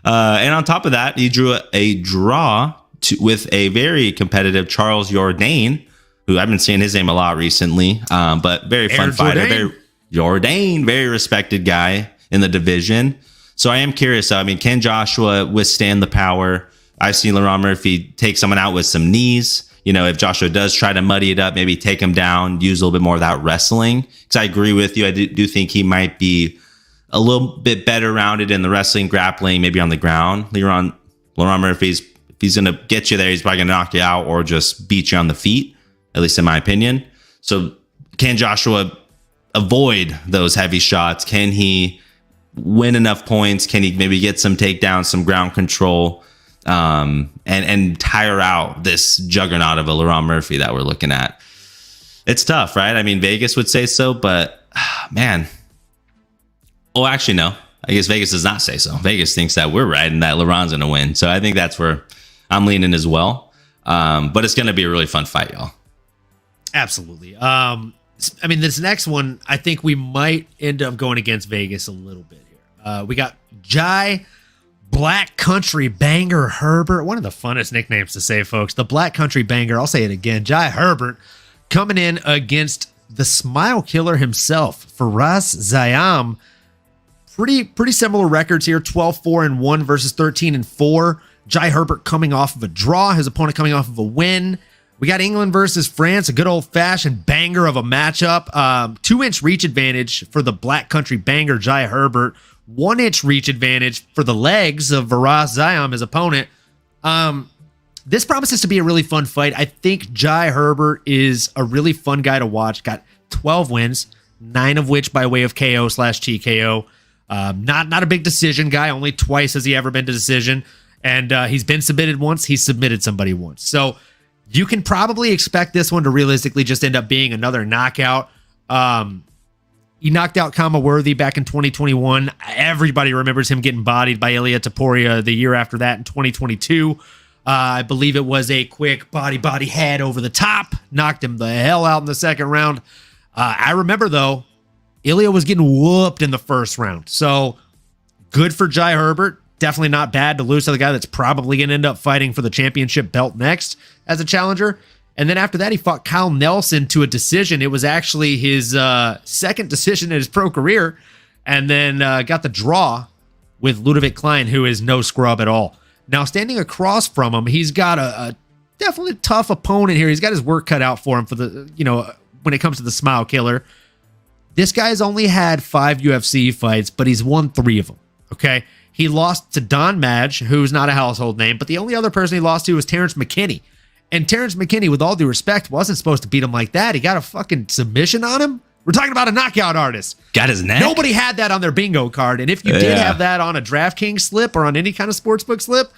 [SPEAKER 2] And on top of that, he drew a draw with a very competitive Charles Jourdain, who I've been seeing his name a lot recently, but very fun fighter. Very respected guy in the division. So I am curious. I mean, can Joshua withstand the power? I've seen Lerone Murphy take someone out with some knees. You know, if Joshua does try to muddy it up, maybe take him down, use a little bit more of that wrestling. Because I agree with you. I do think he might be a little bit better rounded in the wrestling, grappling, maybe on the ground. Lerone Murphy's, if he's going to get you there, he's probably going to knock you out or just beat you on the feet, at least in my opinion. So can Joshua avoid those heavy shots? Can he win enough points? Can he maybe get some takedowns, some ground control, and tire out this juggernaut of a Lerone Murphy that we're looking at? It's tough, right? I mean, Vegas would say so, but man. Well, actually, no. I guess Vegas does not say so. Vegas thinks that we're right and that Leron's going to win. So I think that's where I'm leaning as well. But it's going to be a really fun fight, y'all.
[SPEAKER 1] Absolutely. I mean, this next one, I think we might end up going against Vegas a little bit here. We got Jai Black Country Banger Herbert. One of the funnest nicknames to say, folks. The Black Country Banger. I'll say it again. Jai Herbert coming in against the Smile Killer himself, Faraz Zayam. Pretty similar records here. 12-4-1 versus 13-4. Jai Herbert coming off of a draw. His opponent coming off of a win. We got England versus France, a good old-fashioned banger of a matchup. 2-inch reach advantage for the Black Country banger, Jai Herbert. 1-inch reach advantage for the legs of Varas Zion, his opponent. This promises to be a really fun fight. I think Jai Herbert is a really fun guy to watch. Got 12 wins, 9 of which by way of KO/TKO. Not a big decision guy. Only twice has he ever been to decision. And he's been submitted once. He's submitted somebody once. So you can probably expect this one to realistically just end up being another knockout. He knocked out Kama Worthy back in 2021. Everybody remembers him getting bodied by Ilia Topuria the year after that in 2022. I believe it was a quick body head over the top. Knocked him the hell out in the second round. I remember, though, Ilia was getting whooped in the first round. So good for Jai Herbert. Definitely not bad to lose to the guy that's probably going to end up fighting for the championship belt next as a challenger. And then after that, he fought Kyle Nelson to a decision. It was actually his second decision in his pro career. And then got the draw with Ludovic Klein, who is no scrub at all. Now, standing across from him, he's got a definitely tough opponent here. He's got his work cut out for him for the, when it comes to the Smile Killer. This guy's only had 5 UFC fights, but he's won 3 of them. Okay. He lost to Don Madge, who's not a household name, but the only other person he lost to was Terrence McKinney. And Terrence McKinney, with all due respect, wasn't supposed to beat him like that. He got a fucking submission on him. We're talking about a knockout artist.
[SPEAKER 2] Got his neck.
[SPEAKER 1] Nobody had that on their bingo card. And if you did have that on a DraftKings slip or on any kind of sportsbook slip,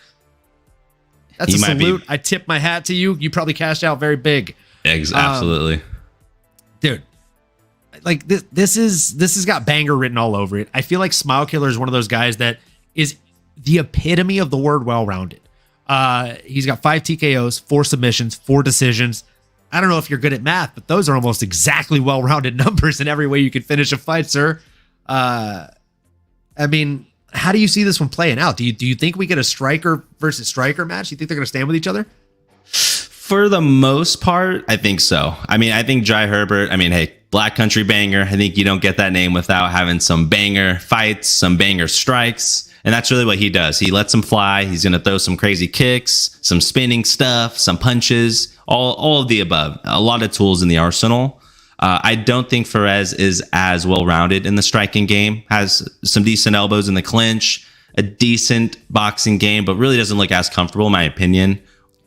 [SPEAKER 1] that's a salute. I tip my hat to you. You probably cashed out very big.
[SPEAKER 2] Absolutely.
[SPEAKER 1] Dude, like this has got banger written all over it. I feel like Smile Killer is one of those guys that is the epitome of the word well-rounded. He's got 5 TKOs, 4 submissions, 4 decisions. I don't know if you're good at math, but those are almost exactly well-rounded numbers in every way you could finish a fight, sir. I mean, how do you see this one playing out? Do you think we get a striker versus striker match? Do you think they're going to stand with each other?
[SPEAKER 2] For the most part, I think so. I mean, I think Jai Herbert, hey, Black Country banger. I think you don't get that name without having some banger fights, some banger strikes. And that's really what he does. He lets them fly. He's going to throw some crazy kicks, some spinning stuff, some punches, all of the above. A lot of tools in the arsenal. I don't think Fares is as well-rounded in the striking game. Has some decent elbows in the clinch, a decent boxing game, but really doesn't look as comfortable, in my opinion,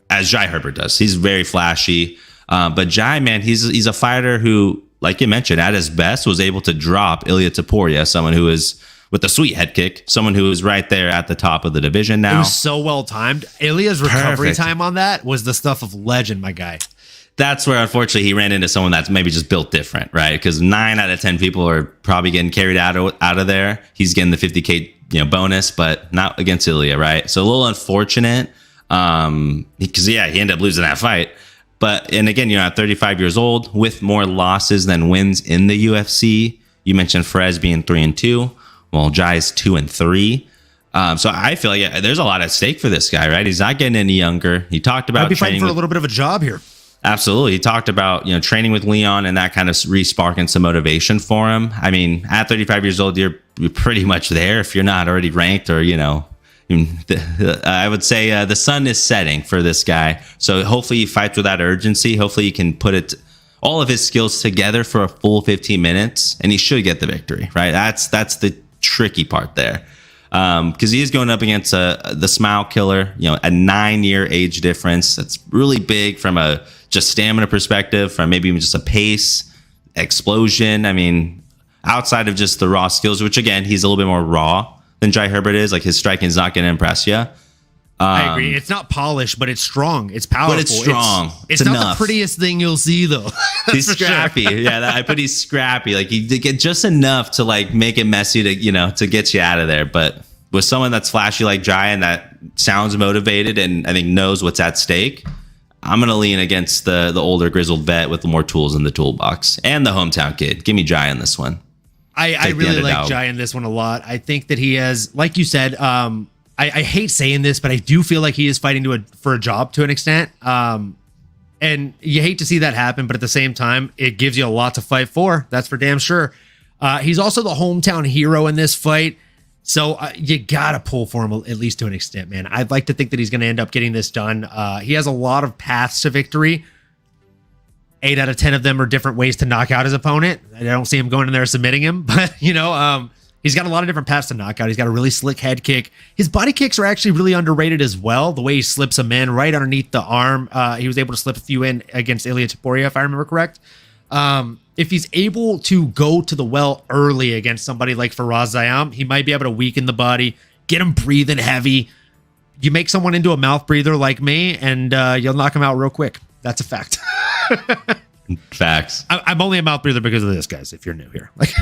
[SPEAKER 2] as Jai Herbert does. He's very flashy. But Jai, man, he's a fighter who, like you mentioned, at his best was able to drop Ilia Topuria, someone who is with a sweet head kick, someone who is right there at the top of the division now.
[SPEAKER 1] It was so well timed. Ilia's recovery time on that was the stuff of legend, my guy.
[SPEAKER 2] That's where, unfortunately, he ran into someone that's maybe just built different, right? Because 9 out of 10 people are probably getting carried out of there. He's getting the 50K bonus, but not against Ilia, right? So a little unfortunate because, he ended up losing that fight. And again, at 35 years old, with more losses than wins in the UFC. You mentioned Fares being 3-2. Well, Jai's 2-3. So I feel like there's a lot at stake for this guy, right? He's not getting any younger. He talked about
[SPEAKER 1] I'd be fighting for a little bit of a job here.
[SPEAKER 2] Absolutely. He talked about, training with Leon and that kind of re-sparking some motivation for him. I mean, at 35 years old, you're pretty much there if you're not already ranked or, I would say the sun is setting for this guy. So hopefully he fights with that urgency. Hopefully he can put all of his skills together for a full 15 minutes and he should get the victory, right? That's the tricky part there. Because he is going up against the Smile Killer, a 9-year age difference. That's really big from a just stamina perspective, from maybe even just a pace, explosion. I mean, outside of just the raw skills, which again, he's a little bit more raw than Jai Herbert is. Like his striking is not going to impress you.
[SPEAKER 1] I agree. It's not polished, but it's strong. It's powerful.
[SPEAKER 2] But it's strong.
[SPEAKER 1] It's not the prettiest thing you'll see, though.
[SPEAKER 2] He's scrappy. Sure. He's scrappy. Like you get just enough to like make it messy to get you out of there. But with someone that's flashy like Jai and that sounds motivated and I think knows what's at stake, I'm going to lean against the older grizzled vet with more tools in the toolbox and the hometown kid. Give me Jai in this one.
[SPEAKER 1] I really like Jai in this one a lot. I think that he has, like you said, I hate saying this, but I do feel like he is fighting for a job to an extent. And you hate to see that happen, but at the same time, it gives you a lot to fight for. That's for damn sure. He's also the hometown hero in this fight. So you got to pull for him at least to an extent, man. I'd like to think that he's going to end up getting this done. He has a lot of paths to victory. 8 out of 10 of them are different ways to knock out his opponent. I don't see him going in there submitting him, but he's got a lot of different paths to knock out. He's got a really slick head kick. His body kicks are actually really underrated as well. The way he slips them in right underneath the arm. He was able to slip a few in against Ilya Taporia, if I remember correct. If he's able to go to the well early against somebody like Faraz Zayam, he might be able to weaken the body, get him breathing heavy. You make someone into a mouth breather like me, and you'll knock him out real quick. That's a fact.
[SPEAKER 2] Facts.
[SPEAKER 1] I'm only a mouth breather because of this, guys, if you're new here. Like,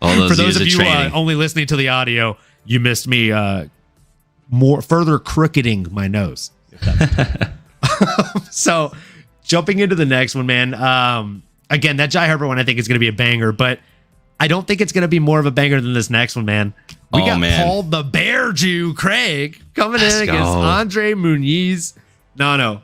[SPEAKER 2] all those
[SPEAKER 1] for those of you
[SPEAKER 2] training.
[SPEAKER 1] only listening to the audio, you missed me further crookeding my nose. So jumping into the next one, man. Again, that Jai Herbert one I think is going to be a banger, but I don't think it's going to be more of a banger than this next one, man. We got Paul the Bear Jew Craig coming in against Andre Muniz. No.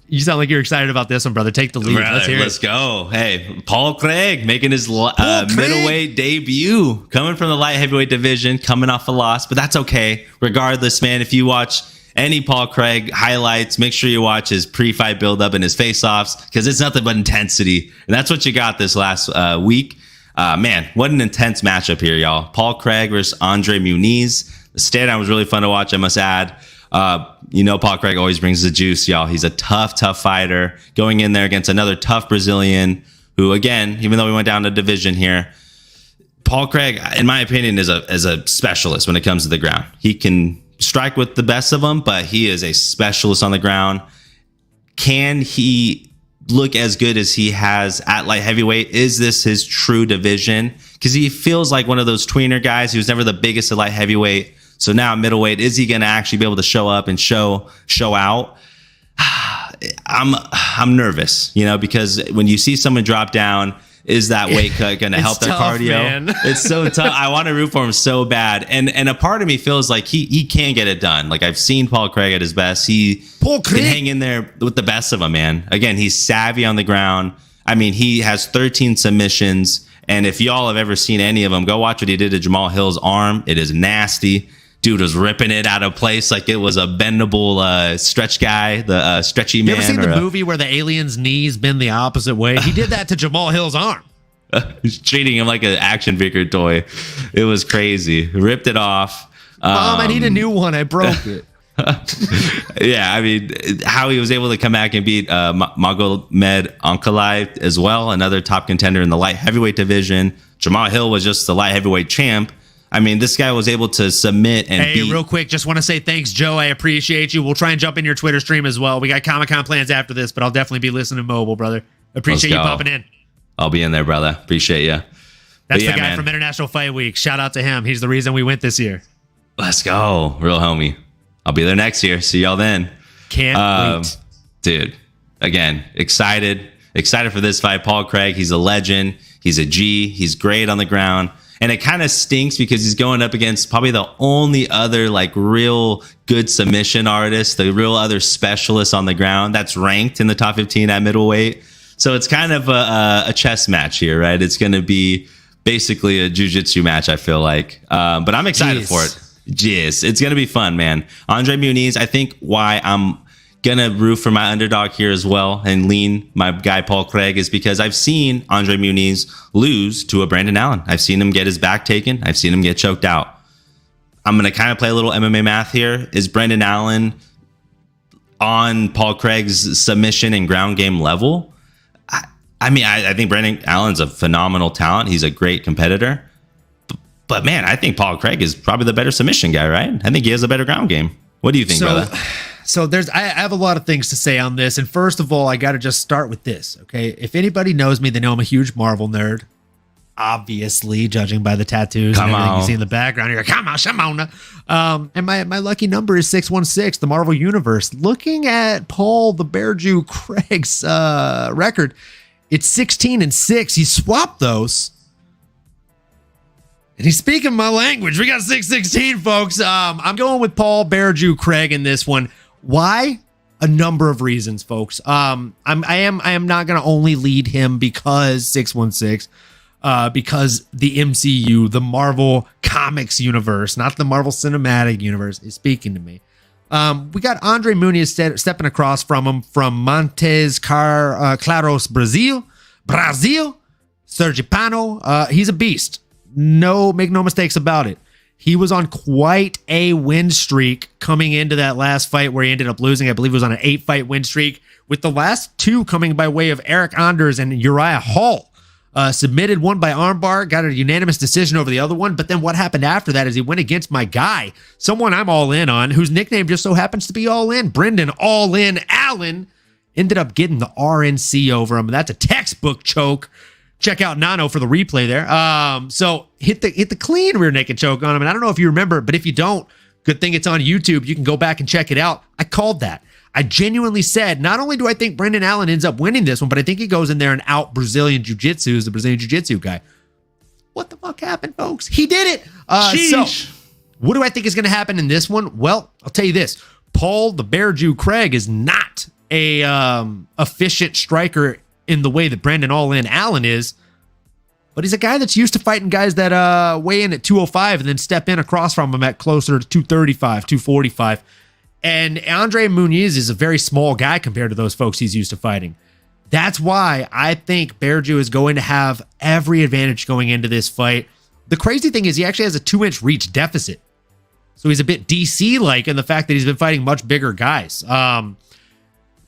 [SPEAKER 1] You sound like you're excited about this one, brother. Take the lead.
[SPEAKER 2] Let's go. Hey, Paul Craig making his middleweight debut, coming from the light heavyweight division, coming off a loss, but that's okay. Regardless, man, if you watch any Paul Craig highlights, make sure you watch his pre-fight build-up and his face-offs, because it's nothing but intensity. And that's what you got this last week. Man, what an intense matchup here, y'all. Paul Craig versus Andre Muniz. The stand-out was really fun to watch, I must add. Paul Craig always brings the juice, y'all. He's a tough fighter going in there against another tough Brazilian who, again, even though we went down to division here, Paul Craig, in my opinion, is a specialist when it comes to the ground. He can strike with the best of them, but he is a specialist on the ground. Can he look as good as he has at light heavyweight? Is this his true division? Because he feels like one of those tweener guys. He was never the biggest at light heavyweight. So now at middleweight, is he going to actually be able to show up and show out? I'm nervous, because when you see someone drop down, is that weight cut going to help their cardio? Man. It's so tough. I want to root for him so bad. And a part of me feels like he can get it done. Like, I've seen Paul Craig at his best. He can hang in there with the best of them, man. Again, he's savvy on the ground. I mean, he has 13 submissions. And if y'all have ever seen any of them, go watch what he did to Jamal Hill's arm. It is nasty. Dude was ripping it out of place like it was a bendable stretch guy, the stretchy man.
[SPEAKER 1] You ever seen the movie where the alien's knees bend the opposite way? He did that to Jamal Hill's arm.
[SPEAKER 2] He's treating him like an action figure toy. It was crazy. Ripped it off.
[SPEAKER 1] Mom, I need a new one. I broke it.
[SPEAKER 2] Yeah, I mean, how he was able to come back and beat Magomed Ankalaev as well, another top contender in the light heavyweight division. Jamal Hill was just the light heavyweight champ. I mean, this guy was able to submit and beat.
[SPEAKER 1] Real quick, just want to say thanks, Joe. I appreciate you. We'll try and jump in your Twitter stream as well. We got Comic-Con plans after this, but I'll definitely be listening mobile, brother. Appreciate you popping in.
[SPEAKER 2] I'll be in there, brother. Appreciate you.
[SPEAKER 1] That's the guy from International Fight Week. Shout out to him. He's the reason we went this year.
[SPEAKER 2] Let's go. Real homie. I'll be there next year. See y'all then.
[SPEAKER 1] Can't wait.
[SPEAKER 2] Dude, again, excited for this fight. Paul Craig, he's a legend. He's a G. He's great on the ground. And it kind of stinks because he's going up against probably the only other real good submission artist, the real other specialist on the ground that's ranked in the top 15 at middleweight. So it's kind of a chess match here, right? It's going to be basically a jiu-jitsu match, I feel like. But I'm excited for it. Jeez, it's going to be fun, man. Andre Muniz, I think why I'm going to root for my underdog here as well and lean my guy Paul Craig is because I've seen Andre Muniz lose to a Brandon Allen. I've seen him get his back taken. I've seen him get choked out. I'm going to kind of play a little MMA math here. Is Brandon Allen on Paul Craig's submission and ground game level? I think Brandon Allen's a phenomenal talent. He's a great competitor. But man, I think Paul Craig is probably the better submission guy, right? I think he has a better ground game. What do you think, brother?
[SPEAKER 1] So I have a lot of things to say on this. And first of all, I got to just start with this, okay? If anybody knows me, they know I'm a huge Marvel nerd. Obviously, judging by the tattoos and everything you see in the background, you're like, come on. And my lucky number is 616, the Marvel Universe. Looking at Paul the Bear Jew Craig's record, it's 16-6. He swapped those. And he's speaking my language. We got 616, folks. I'm going with Paul Bear Jew Craig in this one. Why? A number of reasons, folks. I am not going to only lead him because 616, because the MCU, the Marvel Comics universe, not the Marvel Cinematic Universe, is speaking to me. We got Andre Muniz stepping across from him from Montes Claros, Brazil. Sergipano. He's a beast. Make no mistakes about it. He was on quite a win streak coming into that last fight where he ended up losing. I believe it was on an 8-fight win streak, with the last 2 coming by way of Eric Anders and Uriah Hall. Submitted one by armbar, got a unanimous decision over the other one. But then what happened after that is he went against my guy, someone I'm all in on, whose nickname just so happens to be All In. Brendan All In Allen ended up getting the RNC over him. That's a textbook choke. Check out Nano for the replay there. So hit the clean rear naked choke on him. And I don't know if you remember, but if you don't, good thing it's on YouTube. You can go back and check it out. I called that. I genuinely said, not only do I think Brendan Allen ends up winning this one, but I think he goes in there and out Brazilian Jiu-Jitsu, the Brazilian Jiu-Jitsu guy. What the fuck happened, folks? He did it. So what do I think is going to happen in this one? Well, I'll tell you this. Paul the Bear Jew Craig is not a efficient striker in the way that Brendan All-In Allen is, but he's a guy that's used to fighting guys that weigh in at 205 and then step in across from him at closer to 235, 245. And Andre Muniz is a very small guy compared to those folks he's used to fighting. That's why I think Bear Jew is going to have every advantage going into this fight. The crazy thing is he actually has a 2-inch reach deficit. So he's a bit DC-like in the fact that he's been fighting much bigger guys. One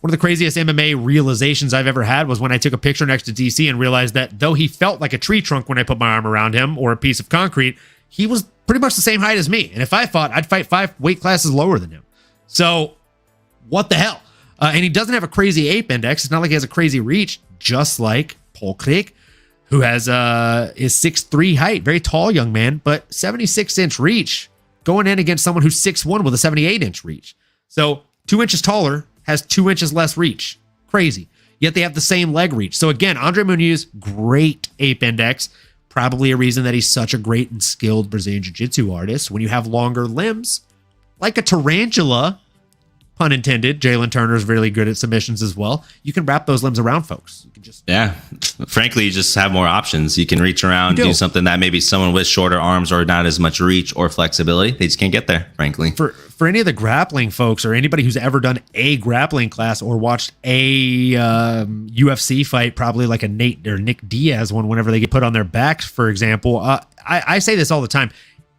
[SPEAKER 1] of the craziest MMA realizations I've ever had was when I took a picture next to DC and realized that though he felt like a tree trunk when I put my arm around him or a piece of concrete, he was pretty much the same height as me. And if I fought, I'd fight 5 weight classes lower than him. So what the hell? And he doesn't have a crazy ape index. It's not like he has a crazy reach, just like Paul Craig, who has his 6'3" height, very tall young man, but 76-inch reach going in against someone who's 6'1" with a 78-inch reach. So 2 inches taller, has 2 inches less reach. Crazy. Yet they have the same leg reach. So again, Andre Muniz, great ape index. Probably a reason that he's such a great and skilled Brazilian Jiu-Jitsu artist. When you have longer limbs, like a tarantula, pun intended, Jalen Turner's really good at submissions as well. You can wrap those limbs around folks. You can just
[SPEAKER 2] frankly, you just have more options. You can reach around, do something that maybe someone with shorter arms or not as much reach or flexibility, they just can't get there, frankly.
[SPEAKER 1] For any of the grappling folks or anybody who's ever done a grappling class or watched a UFC fight, probably like a Nate or Nick Diaz one, whenever they get put on their backs, for example, I say this all the time.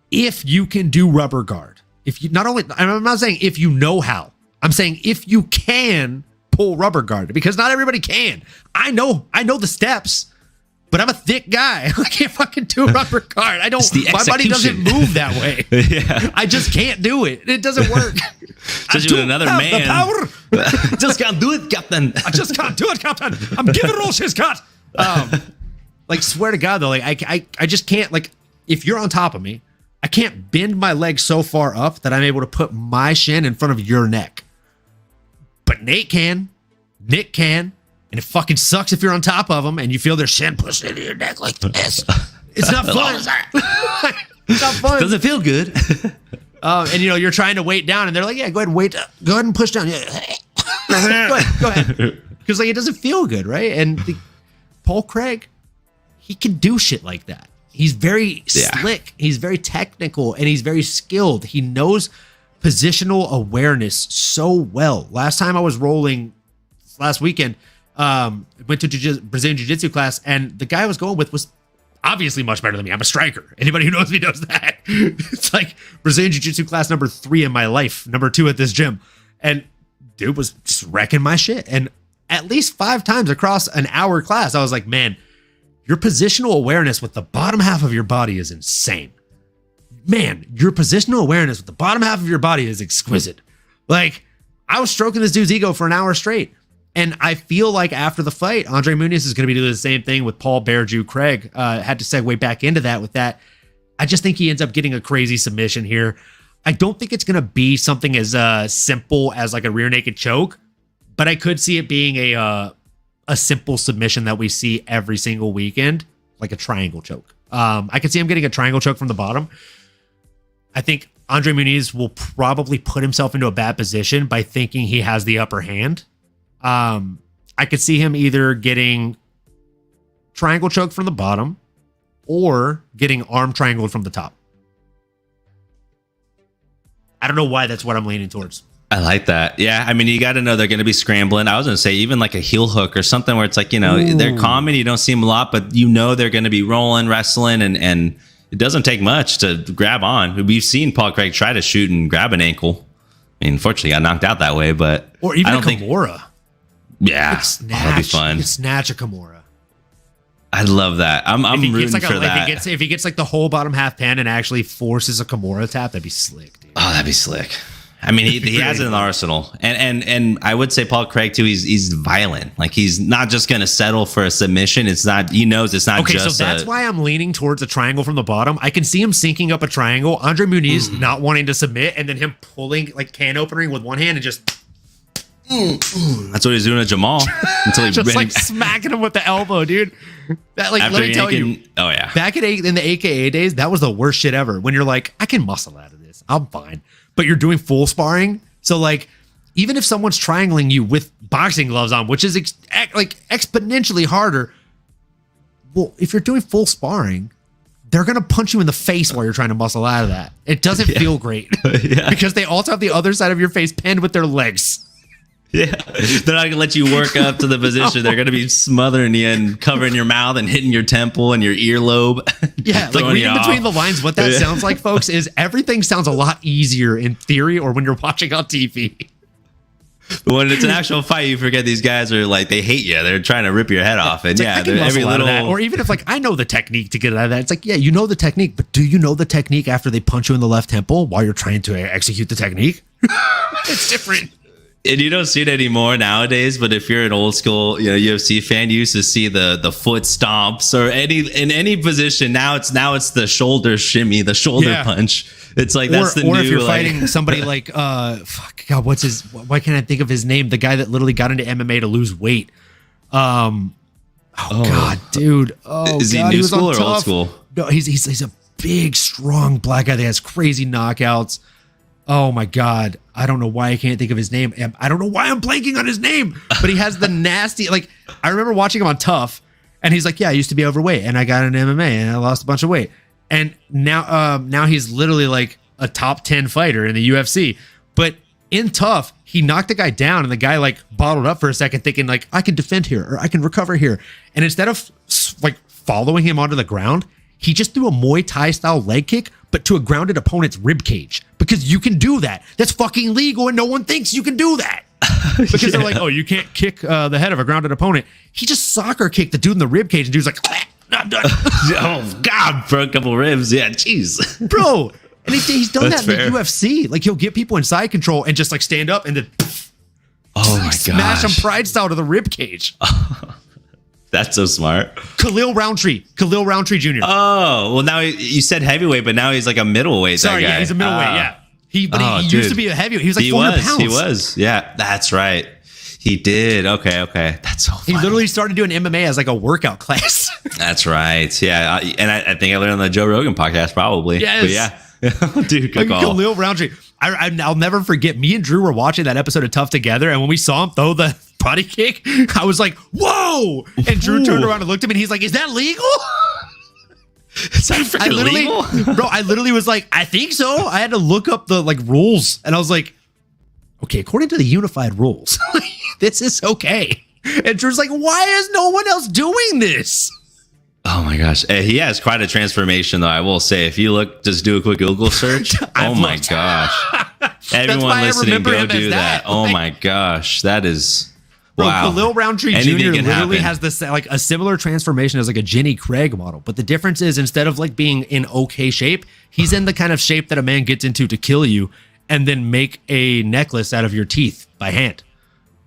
[SPEAKER 1] If you can do rubber guard, if you not only, I'm not saying if you know how, I'm saying if you can pull rubber guard, because not everybody can. I know the steps, but I'm a thick guy. I can't fucking do rubber guard. My body doesn't move that way.
[SPEAKER 2] Yeah.
[SPEAKER 1] I just can't do it. It doesn't work.
[SPEAKER 2] Especially with another man.
[SPEAKER 1] The power.
[SPEAKER 2] Just can't do it, Captain.
[SPEAKER 1] I just can't do it, Captain. I'm giving all she's got. Like, swear to God, though, like I just can't, like, if you're on top of me, I can't bend my leg so far up that I'm able to put my shin in front of your neck. But Nate can, Nick can, and it fucking sucks if you're on top of them and you feel their shin pushed into your neck like this. It's not fun. It's not fun.
[SPEAKER 2] Doesn't feel good.
[SPEAKER 1] And you're trying to weight down, and they're like, "Yeah, go ahead and weight. Go ahead and push down. Yeah. Go ahead. Because like it doesn't feel good, right?" And Paul Craig, he can do shit like that. He's very slick. He's very technical, and he's very skilled. He knows positional awareness so well. Last time I was rolling, last weekend, went to Brazilian Jiu-Jitsu class, and the guy I was going with was obviously much better than me. I'm a striker. Anybody who knows me knows that. It's like Brazilian Jiu-Jitsu class number 3 in my life, number 2 at this gym. And dude was just wrecking my shit. And at least 5 times across an hour class, I was like, man, your positional awareness with the bottom half of your body is insane. Man, your positional awareness with the bottom half of your body is exquisite. Like, I was stroking this dude's ego for an hour straight. And I feel like after the fight, Andre Muniz is going to be doing the same thing with Paul Bear Jew Craig. Had to segue back into that with that. I just think he ends up getting a crazy submission here. I don't think it's going to be something as simple as like a rear naked choke, but I could see it being a simple submission that we see every single weekend, like a triangle choke. I could see him getting a triangle choke from the bottom. I think Andre Muniz will probably put himself into a bad position by thinking he has the upper hand. I could see him either getting triangle choke from the bottom or getting arm triangled from the top. I don't know why that's what I'm leaning towards.
[SPEAKER 2] I like that. Yeah, I mean, you got to know they're going to be scrambling. I was going to say even like a heel hook or something where it's like, they're common, you don't see them a lot, but they're going to be rolling, wrestling, and it doesn't take much to grab on. We've seen Paul Craig try to shoot and grab an ankle. I mean, unfortunately, got knocked out that way, but
[SPEAKER 1] or even a Kimura.
[SPEAKER 2] That'd be fun.
[SPEAKER 1] Snatch a Kimura.
[SPEAKER 2] I love that. I'm rooting for that.
[SPEAKER 1] If he gets like the whole bottom half pan and actually forces a Kimura tap, that'd be slick, dude.
[SPEAKER 2] Oh, that'd be slick. I mean, he has it in the arsenal, and I would say Paul Craig too. He's violent. Like he's not just going to settle for a submission. It's not. He knows it's not. Okay, so
[SPEAKER 1] that's why I'm leaning towards a triangle from the bottom. I can see him syncing up a triangle. Andre Muniz not wanting to submit, and then him pulling like can opening with one hand and just.
[SPEAKER 2] That's what he's doing to Jamal until he
[SPEAKER 1] just like smacking him with the elbow, dude. That like let me tell you.
[SPEAKER 2] Oh yeah.
[SPEAKER 1] Back in the AKA days, that was the worst shit ever. When you're like, I can muscle out of this. I'm fine. But you're doing full sparring. So like, even if someone's triangling you with boxing gloves on, which is like exponentially harder. Well, if you're doing full sparring, they're going to punch you in the face while you're trying to muscle out of that. It doesn't feel great because they also have the other side of your face pinned with their legs.
[SPEAKER 2] Yeah, they're not gonna let you work up to the position. They're gonna be smothering you and covering your mouth and hitting your temple and your earlobe.
[SPEAKER 1] Yeah, like reading between the lines, what that sounds like, folks, is everything sounds a lot easier in theory or when you're watching on TV.
[SPEAKER 2] But when it's an actual fight, you forget these guys are like, they hate you. They're trying to rip your head off. And
[SPEAKER 1] like, they're every little. Or even if like I know the technique to get out of that, it's like, yeah, you know the technique, but do you know the technique after they punch you in the left temple while you're trying to execute the technique? It's different.
[SPEAKER 2] And you don't see it anymore nowadays, but if you're an old school, UFC fan, you used to see the foot stomps or in any position. Now it's the shoulder shimmy, the shoulder punch. It's like that's the new.
[SPEAKER 1] Or if you're fighting somebody like God, why can't I think of his name? The guy that literally got into MMA to lose weight. God, dude.
[SPEAKER 2] Is he new school or old school?
[SPEAKER 1] No, he's a big, strong black guy that has crazy knockouts. Oh my God. I don't know why I can't think of his name. I don't know why I'm blanking on his name, but he has the nasty, like, I remember watching him on Tough and he's like, yeah, I used to be overweight and I got into MMA and I lost a bunch of weight. And now he's literally like a top 10 fighter in the UFC. But in Tough, he knocked the guy down and the guy like bottled up for a second thinking like, I can defend here or I can recover here. And instead of like following him onto the ground, he just threw a Muay Thai style leg kick, but to a grounded opponent's rib cage, because you can do that. That's fucking legal, and no one thinks you can do that because they're like, "Oh, you can't kick the head of a grounded opponent." He just soccer kicked the dude in the rib cage, and dude's like, "I'm done."
[SPEAKER 2] Oh God, broke a couple ribs. Yeah, jeez,
[SPEAKER 1] bro. And he's done that in the UFC. Like he'll get people in side control and just like stand up and then,
[SPEAKER 2] oh my God,
[SPEAKER 1] smash them pride style to the rib cage.
[SPEAKER 2] That's so smart.
[SPEAKER 1] Khalil Roundtree Jr.
[SPEAKER 2] Oh, well, now you said heavyweight, but now he's like a middleweight.
[SPEAKER 1] Sorry,
[SPEAKER 2] that guy.
[SPEAKER 1] Yeah, he's a middleweight. Yeah, he used to be a heavyweight. He was like 400 pounds.
[SPEAKER 2] He was. Yeah, that's right. He did. Okay. That's so funny.
[SPEAKER 1] He literally started doing MMA as like a workout class.
[SPEAKER 2] That's right. Yeah, and I think I learned on the Joe Rogan podcast probably.
[SPEAKER 1] Yes.
[SPEAKER 2] But yeah. Dude, good call.
[SPEAKER 1] Khalil Roundtree. I'll never forget. Me and Drew were watching that episode of Tough together, and when we saw him throw the body kick, I was like, "Whoa!" And Drew turned around and looked at me, and he's like, "Is that legal?"
[SPEAKER 2] Is that freaking legal?
[SPEAKER 1] Bro, I literally was like, "I think so." I had to look up the like rules, and I was like, "Okay, according to the unified rules, this is okay." And Drew's like, "Why is no one else doing this?"
[SPEAKER 2] Oh my gosh. He has quite a transformation though, I will say. If you just do a quick Google search. Oh my gosh. Everyone listening, go do that. Oh my gosh. That is wow.
[SPEAKER 1] Khalil Roundtree Jr. literally has this like a similar transformation as like a Jenny Craig model. But the difference is instead of like being in okay shape, he's in the kind of shape that a man gets into to kill you and then make a necklace out of your teeth by hand.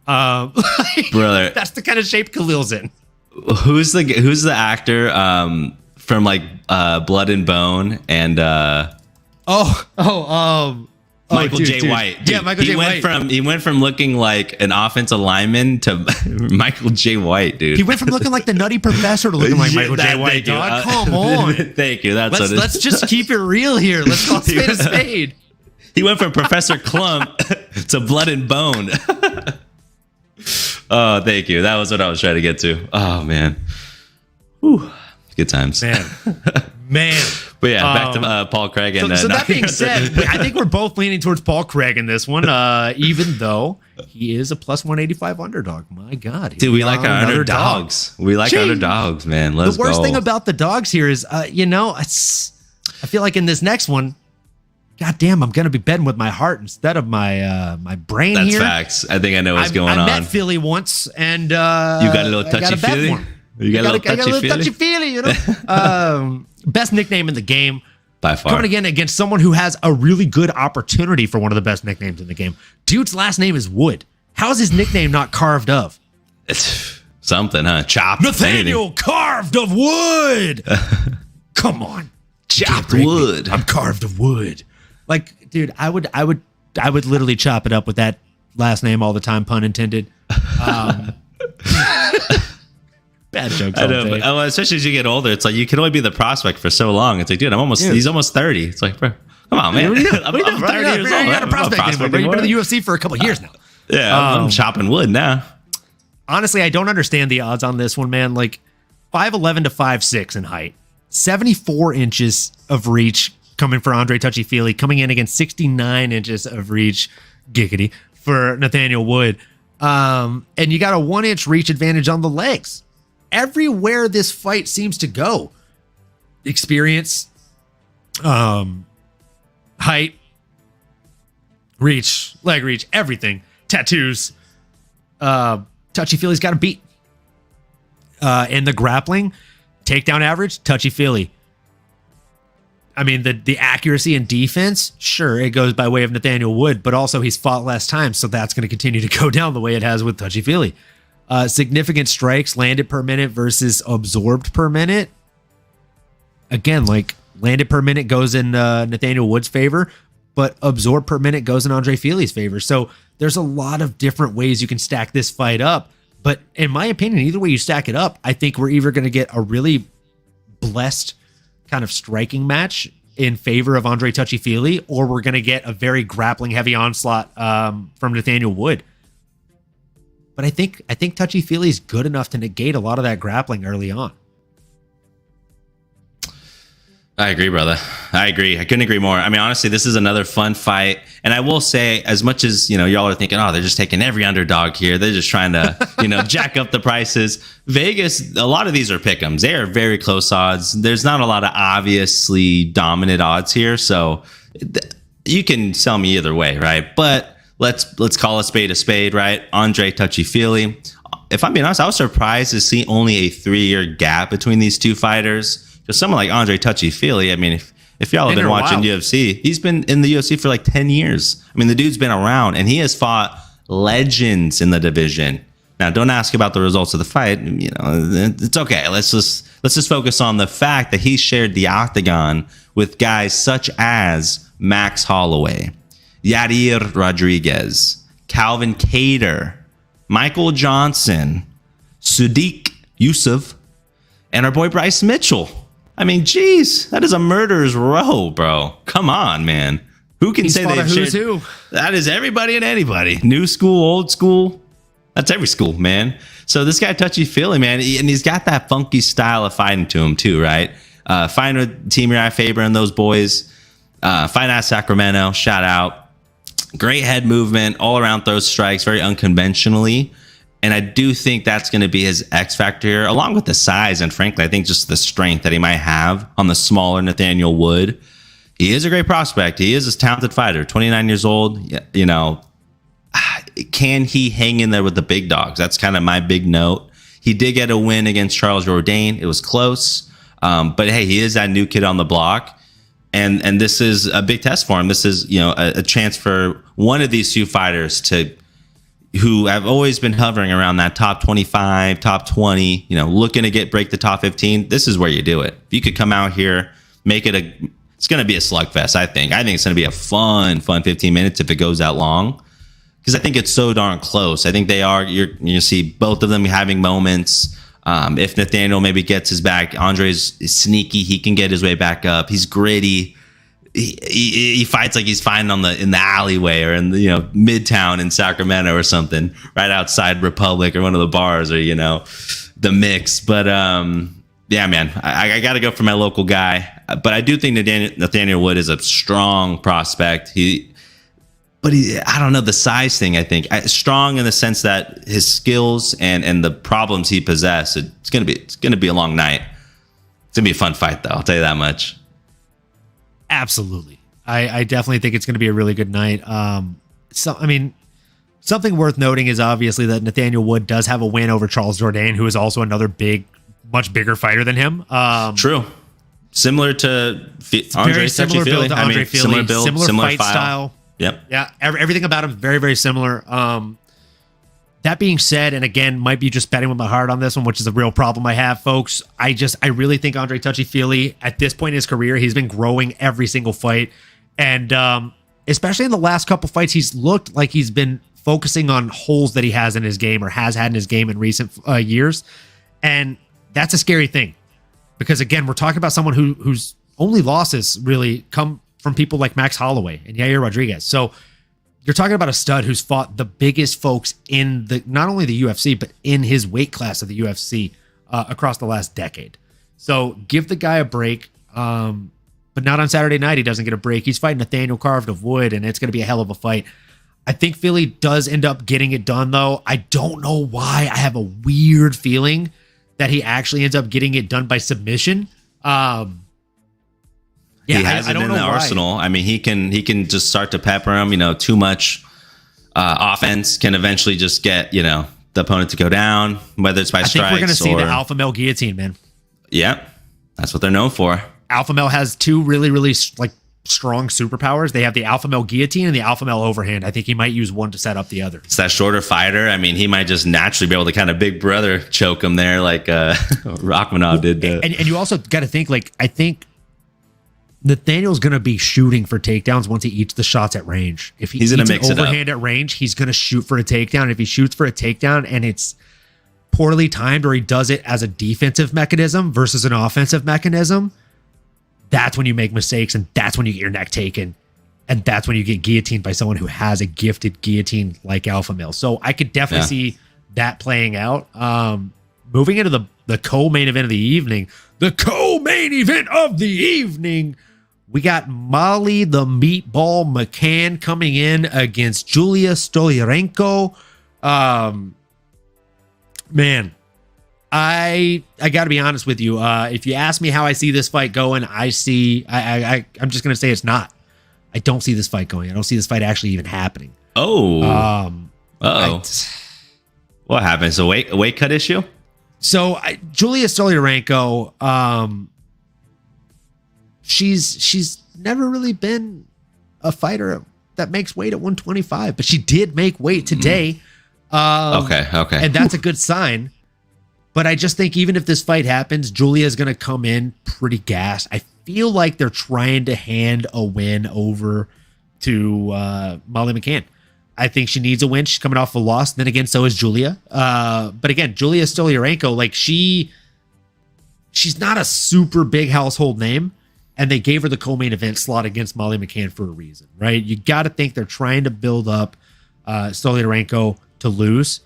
[SPEAKER 2] Brother.
[SPEAKER 1] That's the kind of shape Khalil's in.
[SPEAKER 2] Who's the actor from like Blood and Bone and Michael J. White. Dude,
[SPEAKER 1] yeah, Michael J. White.
[SPEAKER 2] He went from looking like an offensive lineman to Michael J. White, dude.
[SPEAKER 1] He went from looking like the Nutty Professor to looking like Michael J. White. God, come on.
[SPEAKER 2] Thank you.
[SPEAKER 1] Let's just keep it real here. Let's call spade a spade.
[SPEAKER 2] He went from Professor Clump to Blood and Bone. Oh, thank you. That was what I was trying to get to. Oh man. Whew. Good times.
[SPEAKER 1] Man.
[SPEAKER 2] But yeah, back to Paul Craig. And
[SPEAKER 1] so that being said, I think we're both leaning towards Paul Craig in this one, even though he is a plus 185 underdog. My God.
[SPEAKER 2] Dude, we like our underdogs. We like underdogs, man. Let's go.
[SPEAKER 1] The worst thing about the dogs here is, I feel like in this next one, God damn, I'm going to be betting with my heart instead of my my brain.
[SPEAKER 2] That's
[SPEAKER 1] here.
[SPEAKER 2] Facts. I think I know what's going on.
[SPEAKER 1] I met Philly once, and you
[SPEAKER 2] got a little touchy-feely?
[SPEAKER 1] You got a little touchy-feely, you know? Best nickname in the game.
[SPEAKER 2] By far.
[SPEAKER 1] Coming again against someone who has a really good opportunity for one of the best nicknames in the game. Dude's last name is Wood. How is his nickname not carved of?
[SPEAKER 2] It's something, huh? Chopped.
[SPEAKER 1] Nathaniel carved of wood. Come on.
[SPEAKER 2] Chopped wood.
[SPEAKER 1] I'm carved of wood. Like, dude, I would literally chop it up with that last name all the time, pun intended. Bad jokes.
[SPEAKER 2] I know, but, especially as you get older, it's like you can only be the prospect for so long. It's like, dude, he's almost 30. It's like, bro, come on, man. I'm 30 years old.
[SPEAKER 1] You're not a prospect anymore, bro. You've been in the UFC for a couple of years now.
[SPEAKER 2] Yeah, I'm chopping wood now.
[SPEAKER 1] Honestly, I don't understand the odds on this one, man. Like 5'11" to 5'6" in height, 74 inches of reach coming for Andre Touchy-Feely, coming in against 69 inches of reach, giggity, for Nathaniel Wood. And you got a 1-inch reach advantage on the legs. Everywhere this fight seems to go, experience, height, reach, leg reach, everything, tattoos. Touchy-Feely's got a beat. In the grappling, takedown average, Touchy-Feely. I mean, the accuracy and defense, sure, it goes by way of Nathaniel Wood, but also he's fought less times, so that's going to continue to go down the way it has with Touchy-Feely. Significant strikes landed per minute versus absorbed per minute. Again, like landed per minute goes in Nathaniel Wood's favor, but absorbed per minute goes in Andre Feely's favor. So there's a lot of different ways you can stack this fight up. But in my opinion, either way you stack it up, I think we're either going to get a really blessed kind of striking match in favor of Andre Touchy-Feely, or we're going to get a very grappling heavy onslaught from Nathaniel Wood. But I think Touchy-Feely is good enough to negate a lot of that grappling early on.
[SPEAKER 2] I agree, brother. I agree. I couldn't agree more. I mean, honestly, this is another fun fight. And I will say, as much as, y'all are thinking, oh, they're just taking every underdog here. They're just trying to, jack up the prices. Vegas, a lot of these are pick'ems. They are very close odds. There's not a lot of obviously dominant odds here. So you can sell me either way, right? But let's call a spade, right? Andre Touchy-Feely. If I'm being honest, I was surprised to see only a 3-year gap between these two fighters. Because someone like Andre Touchy-Feely, I mean, if y'all have been watching UFC, he's been in the UFC for like 10 years. I mean, the dude's been around, and he has fought legends in the division. Now, don't ask about the results of the fight. It's okay. Let's just focus on the fact that he shared the octagon with guys such as Max Holloway, Yair Rodriguez, Calvin Kattar, Michael Johnson, Sadiq Yusuf, and our boy Bryce Mitchell. I mean, geez, that is a murderer's row, bro. Come on, man. Who can say they've shared? Who? That is everybody and anybody. New school, old school. That's every school, man. So this guy Touchy-Feely, man, and he's got that funky style of fighting to him too, right? Fighting with Team Uriah Faber and those boys. Fighting out Sacramento, shout out. Great head movement, all around throws strikes, very unconventionally. And I do think that's going to be his X factor here, along with the size. And frankly, I think just the strength that he might have on the smaller Nathaniel Wood. He is a great prospect. He is a talented fighter, 29 years old. Can he hang in there with the big dogs? That's kind of my big note. He did get a win against Charles Jourdain. It was close. But hey, he is that new kid on the block. And this is a big test for him. This is, a chance for one of these two fighters who have always been hovering around that top 25, top 20, looking to break the top 15. This is where you do it. If you could come out here, it's going to be a slugfest, I think. I think it's going to be a fun 15 minutes if it goes that long. Because I think it's so darn close. I think you see both of them having moments. If Nathaniel maybe gets his back, Andre's sneaky. He can get his way back up. He's gritty. He fights like he's fighting in the alleyway or in the Midtown in Sacramento or something, right outside Republic or one of the bars or the mix. But Yeah, man, I got to go for my local guy, but I do think Nathaniel Wood is a strong prospect. I don't know, the size thing. I think strong in the sense that his skills and the problems he possesses. It's gonna be a long night. It's gonna be a fun fight, though. I'll tell you that much.
[SPEAKER 1] Absolutely, I definitely think it's gonna be a really good night. Something worth noting is obviously that Nathaniel Wood does have a win over Charles Jourdain, who is also another much bigger fighter than him.
[SPEAKER 2] True. Similar to Andre
[SPEAKER 1] similar build to Andre Fili.
[SPEAKER 2] Similar build, similar
[SPEAKER 1] fight
[SPEAKER 2] file.
[SPEAKER 1] style.
[SPEAKER 2] Yep.
[SPEAKER 1] Yeah. Everything about him is very, very similar. That being said, and again, might be just betting with my heart on this one, which is a real problem I have, folks. I really think Andre Touchy-Fili, at this point in his career, he's been growing every single fight. And especially in the last couple fights, he's looked like he's been focusing on holes that he has in his game or has had in his game in recent years. And that's a scary thing. Because again, we're talking about someone whose only losses really come from people like Max Holloway and Yair Rodriguez. So you're talking about a stud who's fought the biggest folks in not only the UFC, but in his weight class of the UFC across the last decade. So give the guy a break. But not on Saturday night. He doesn't get a break. He's fighting Nathaniel Carved of Wood, and it's going to be a hell of a fight. I think Fili does end up getting it done, though. I don't know why. I have a weird feeling that he actually ends up getting it done by submission.
[SPEAKER 2] He has it in the arsenal. I mean, he can just start to pepper him. Too much offense can eventually just get the opponent to go down, whether it's by strikes. I think we're going to see the
[SPEAKER 1] alpha male guillotine, man.
[SPEAKER 2] Yep, that's what they're known for.
[SPEAKER 1] Alpha male has two really, really strong superpowers. They have the alpha male guillotine and the alpha male overhand. I think he might use one to set up the other.
[SPEAKER 2] It's that shorter fighter. I mean, he might just naturally be able to kind of big brother choke him there, like Rachmanov did.
[SPEAKER 1] And you also got to think, I think Nathaniel's going to be shooting for takedowns once he eats the shots at range. If he's going to mix overhand at range, he's going to shoot for a takedown. If he shoots for a takedown and it's poorly timed, or he does it as a defensive mechanism versus an offensive mechanism, that's when you make mistakes, and that's when you get your neck taken, and that's when you get guillotined by someone who has a gifted guillotine like alpha male. So I could definitely see that playing out. Moving into the co-main event of the evening, we got Molly the Meatball McCann coming in against Julia Stoliarenko. Man, I got to be honest with you. If you ask me how I see this fight going, I'm just going to say it's not. I don't see this fight going. I don't see this fight actually even happening.
[SPEAKER 2] Oh. What happened? It's a weight cut issue?
[SPEAKER 1] So Julia Stoliarenko, she's never really been a fighter that makes weight at 125, but she did make weight today.
[SPEAKER 2] Okay.
[SPEAKER 1] And that's a good sign. But I just think even if this fight happens, Julia is going to come in pretty gassed. I feel like they're trying to hand a win over to Molly McCann. I think she needs a win. She's coming off a loss. Then again, so is Julia. But again, Julia Stoliarenko, she's not a super big household name. And they gave her the co-main event slot against Molly McCann for a reason, right? You got to think they're trying to build up Stoliarenko to lose.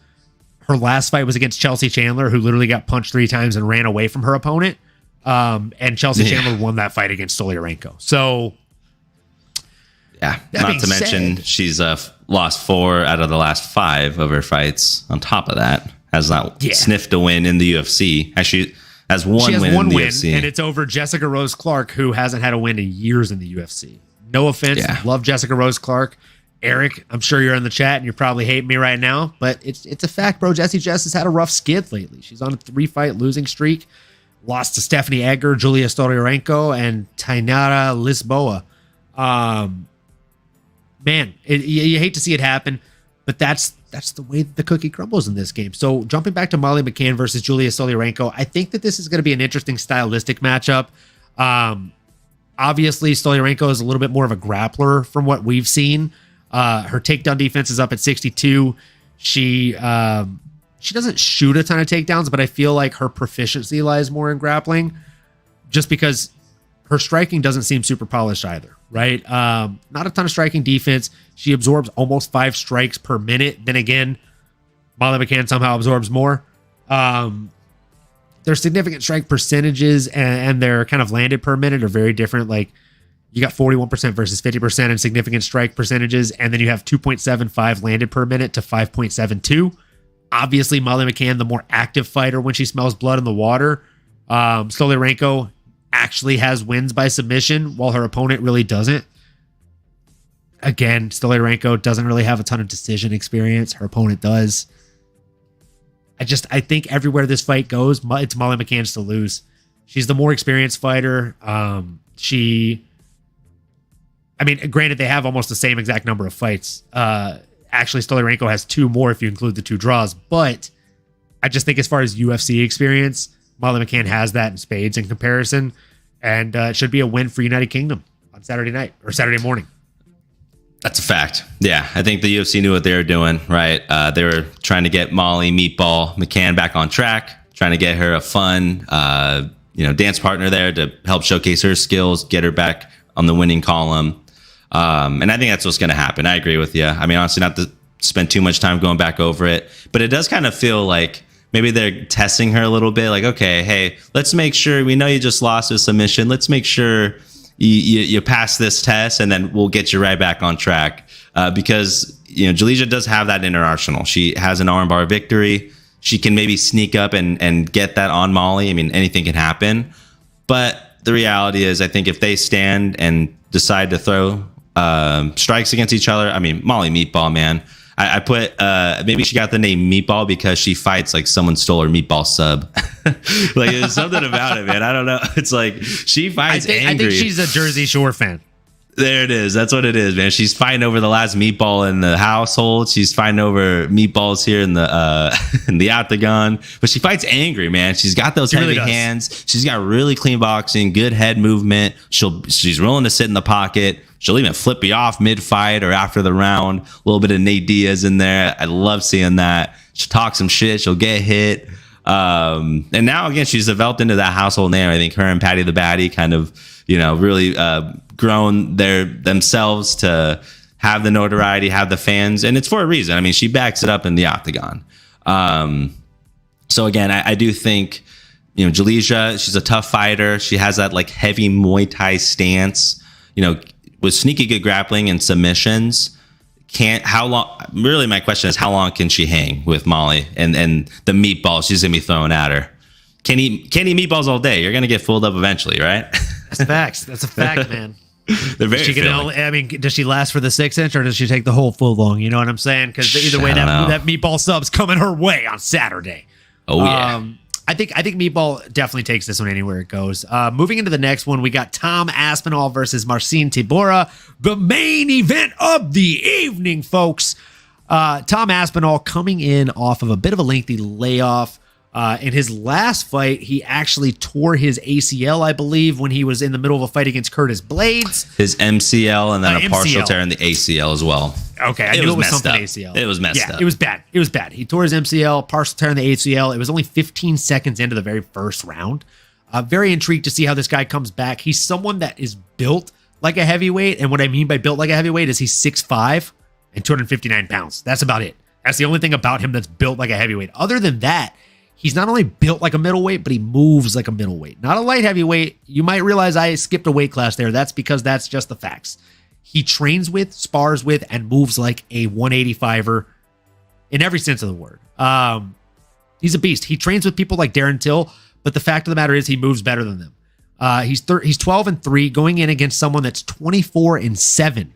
[SPEAKER 1] Her last fight was against Chelsea Chandler, who literally got punched 3 times and ran away from her opponent. And Chelsea Chandler won that fight against Stoliarenko. So,
[SPEAKER 2] yeah, not to mention she's lost 4 out of the last 5 of her fights. On top of that, has not sniffed a win in the UFC. Actually, has one win in the UFC.
[SPEAKER 1] And it's over Jessica Rose Clark, who hasn't had a win in years in the UFC. No offense, love Jessica Rose Clark. Eric, I'm sure you're in the chat and you're probably hating me right now, but it's a fact, bro. Jessie Jess has had a rough skid lately. She's on a 3-fight losing streak. Lost to Stephanie Egger, Julia Stoliarenko, and Tainara Lisboa. Man, you hate to see it happen, but that's the way that the cookie crumbles in this game. So jumping back to Molly McCann versus Julia Stoliarenko, I think that this is going to be an interesting stylistic matchup. Obviously, Stoliarenko is a little bit more of a grappler from what we've seen. Her takedown defense is up at 62. She doesn't shoot a ton of takedowns, but I feel like her proficiency lies more in grappling, just because her striking doesn't seem super polished either, right? Not a ton of striking defense. She absorbs almost 5 strikes per minute. Then again, Molly McCann somehow absorbs more. their significant strike percentages and their kind of landed per minute are very different. Like you got 41% versus 50% in significant strike percentages. And then you have 2.75 landed per minute to 5.72. Obviously, Molly McCann, the more active fighter when she smells blood in the water. Stoliarenko actually has wins by submission while her opponent really doesn't. Again, Stoliarenko doesn't really have a ton of decision experience. Her opponent does. I think everywhere this fight goes, it's Molly McCann's to lose. She's the more experienced fighter. Granted, they have almost the same exact number of fights. Actually, Stoliarenko has 2 more if you include the 2 draws. But I just think as far as UFC experience, Molly McCann has that in spades in comparison. And it should be a win for United Kingdom on Saturday night or Saturday morning.
[SPEAKER 2] That's a fact. Yeah, I think the UFC knew what they were doing, right? They were trying to get Molly Meatball McCann back on track, trying to get her a fun, dance partner there to help showcase her skills, get her back on the winning column. And I think that's what's going to happen. I agree with you. I mean, honestly, not to spend too much time going back over it, but it does kind of feel like maybe they're testing her a little bit. Like, okay, hey, let's make sure we know you just lost a submission. Let's make sure you pass this test, and then we'll get you right back on track. Because Jalija does have that in her arsenal. She has an armbar victory. She can maybe sneak up and get that on Molly. I mean, anything can happen. But the reality is, I think if they stand and decide to throw strikes against each other, I mean, Molly Meatball, man. I put maybe she got the name Meatball because she fights like someone stole her meatball sub. Like there's something about it, man. I don't know. It's like she fights angry.
[SPEAKER 1] I think she's a Jersey Shore fan.
[SPEAKER 2] There it is. That's what it is, man. She's fighting over the last meatball in the household. She's fighting over meatballs here in the octagon. But she fights angry, man. She's got those heavy hands. She's got really clean boxing, good head movement. She's willing to sit in the pocket. She'll even flip you off mid-fight or after the round. A little bit of Nate Diaz in there. I love seeing that. She'll talk some shit. She'll get hit. And now, again, she's developed into that household name. I think her and Patty the Batty kind of, really grown themselves to have the notoriety, have the fans. And it's for a reason. I mean, she backs it up in the octagon. So, again, I do think, Jalija, she's a tough fighter. She has that, like, heavy Muay Thai stance, with sneaky good grappling and submissions. How long? Really, my question is, how long can she hang with Molly and the meatballs she's gonna be throwing at her? Can't eat meatballs all day. You're gonna get fooled up eventually, right?
[SPEAKER 1] That's facts. That's a fact, man.
[SPEAKER 2] They're very filling.
[SPEAKER 1] Does she last for the 6-inch or does she take the whole full long? You know what I'm saying? Because either way, that meatball sub's coming her way on Saturday.
[SPEAKER 2] Oh yeah.
[SPEAKER 1] I think Meatball definitely takes this one anywhere it goes. Moving into the next one, we got Tom Aspinall versus Marcin Tybura, the main event of the evening, folks. Tom Aspinall coming in off of a bit of a lengthy layoff. In his last fight, he actually tore his ACL, I believe, when he was in the middle of a fight against Curtis Blades.
[SPEAKER 2] His MCL and then a partial tear in the ACL as well.
[SPEAKER 1] Okay, I knew it was something ACL.
[SPEAKER 2] It was messed up.
[SPEAKER 1] It was bad. It was bad. He tore his MCL, partial tear in the ACL. It was only 15 seconds into the very first round. Very intrigued to see how this guy comes back. He's someone that is built like a heavyweight, and what I mean by built like a heavyweight is he's 6'5" and 259 pounds. That's about it. That's the only thing about him that's built like a heavyweight. Other than that, he's not only built like a middleweight, but he moves like a middleweight. Not a light heavyweight. You might realize I skipped a weight class there. That's because that's just the facts. He trains with, spars with, and moves like a 185er in every sense of the word. He's a beast. He trains with people like Darren Till, but the fact of the matter is he moves better than them. He's 12-3 going in against someone that's 24-7.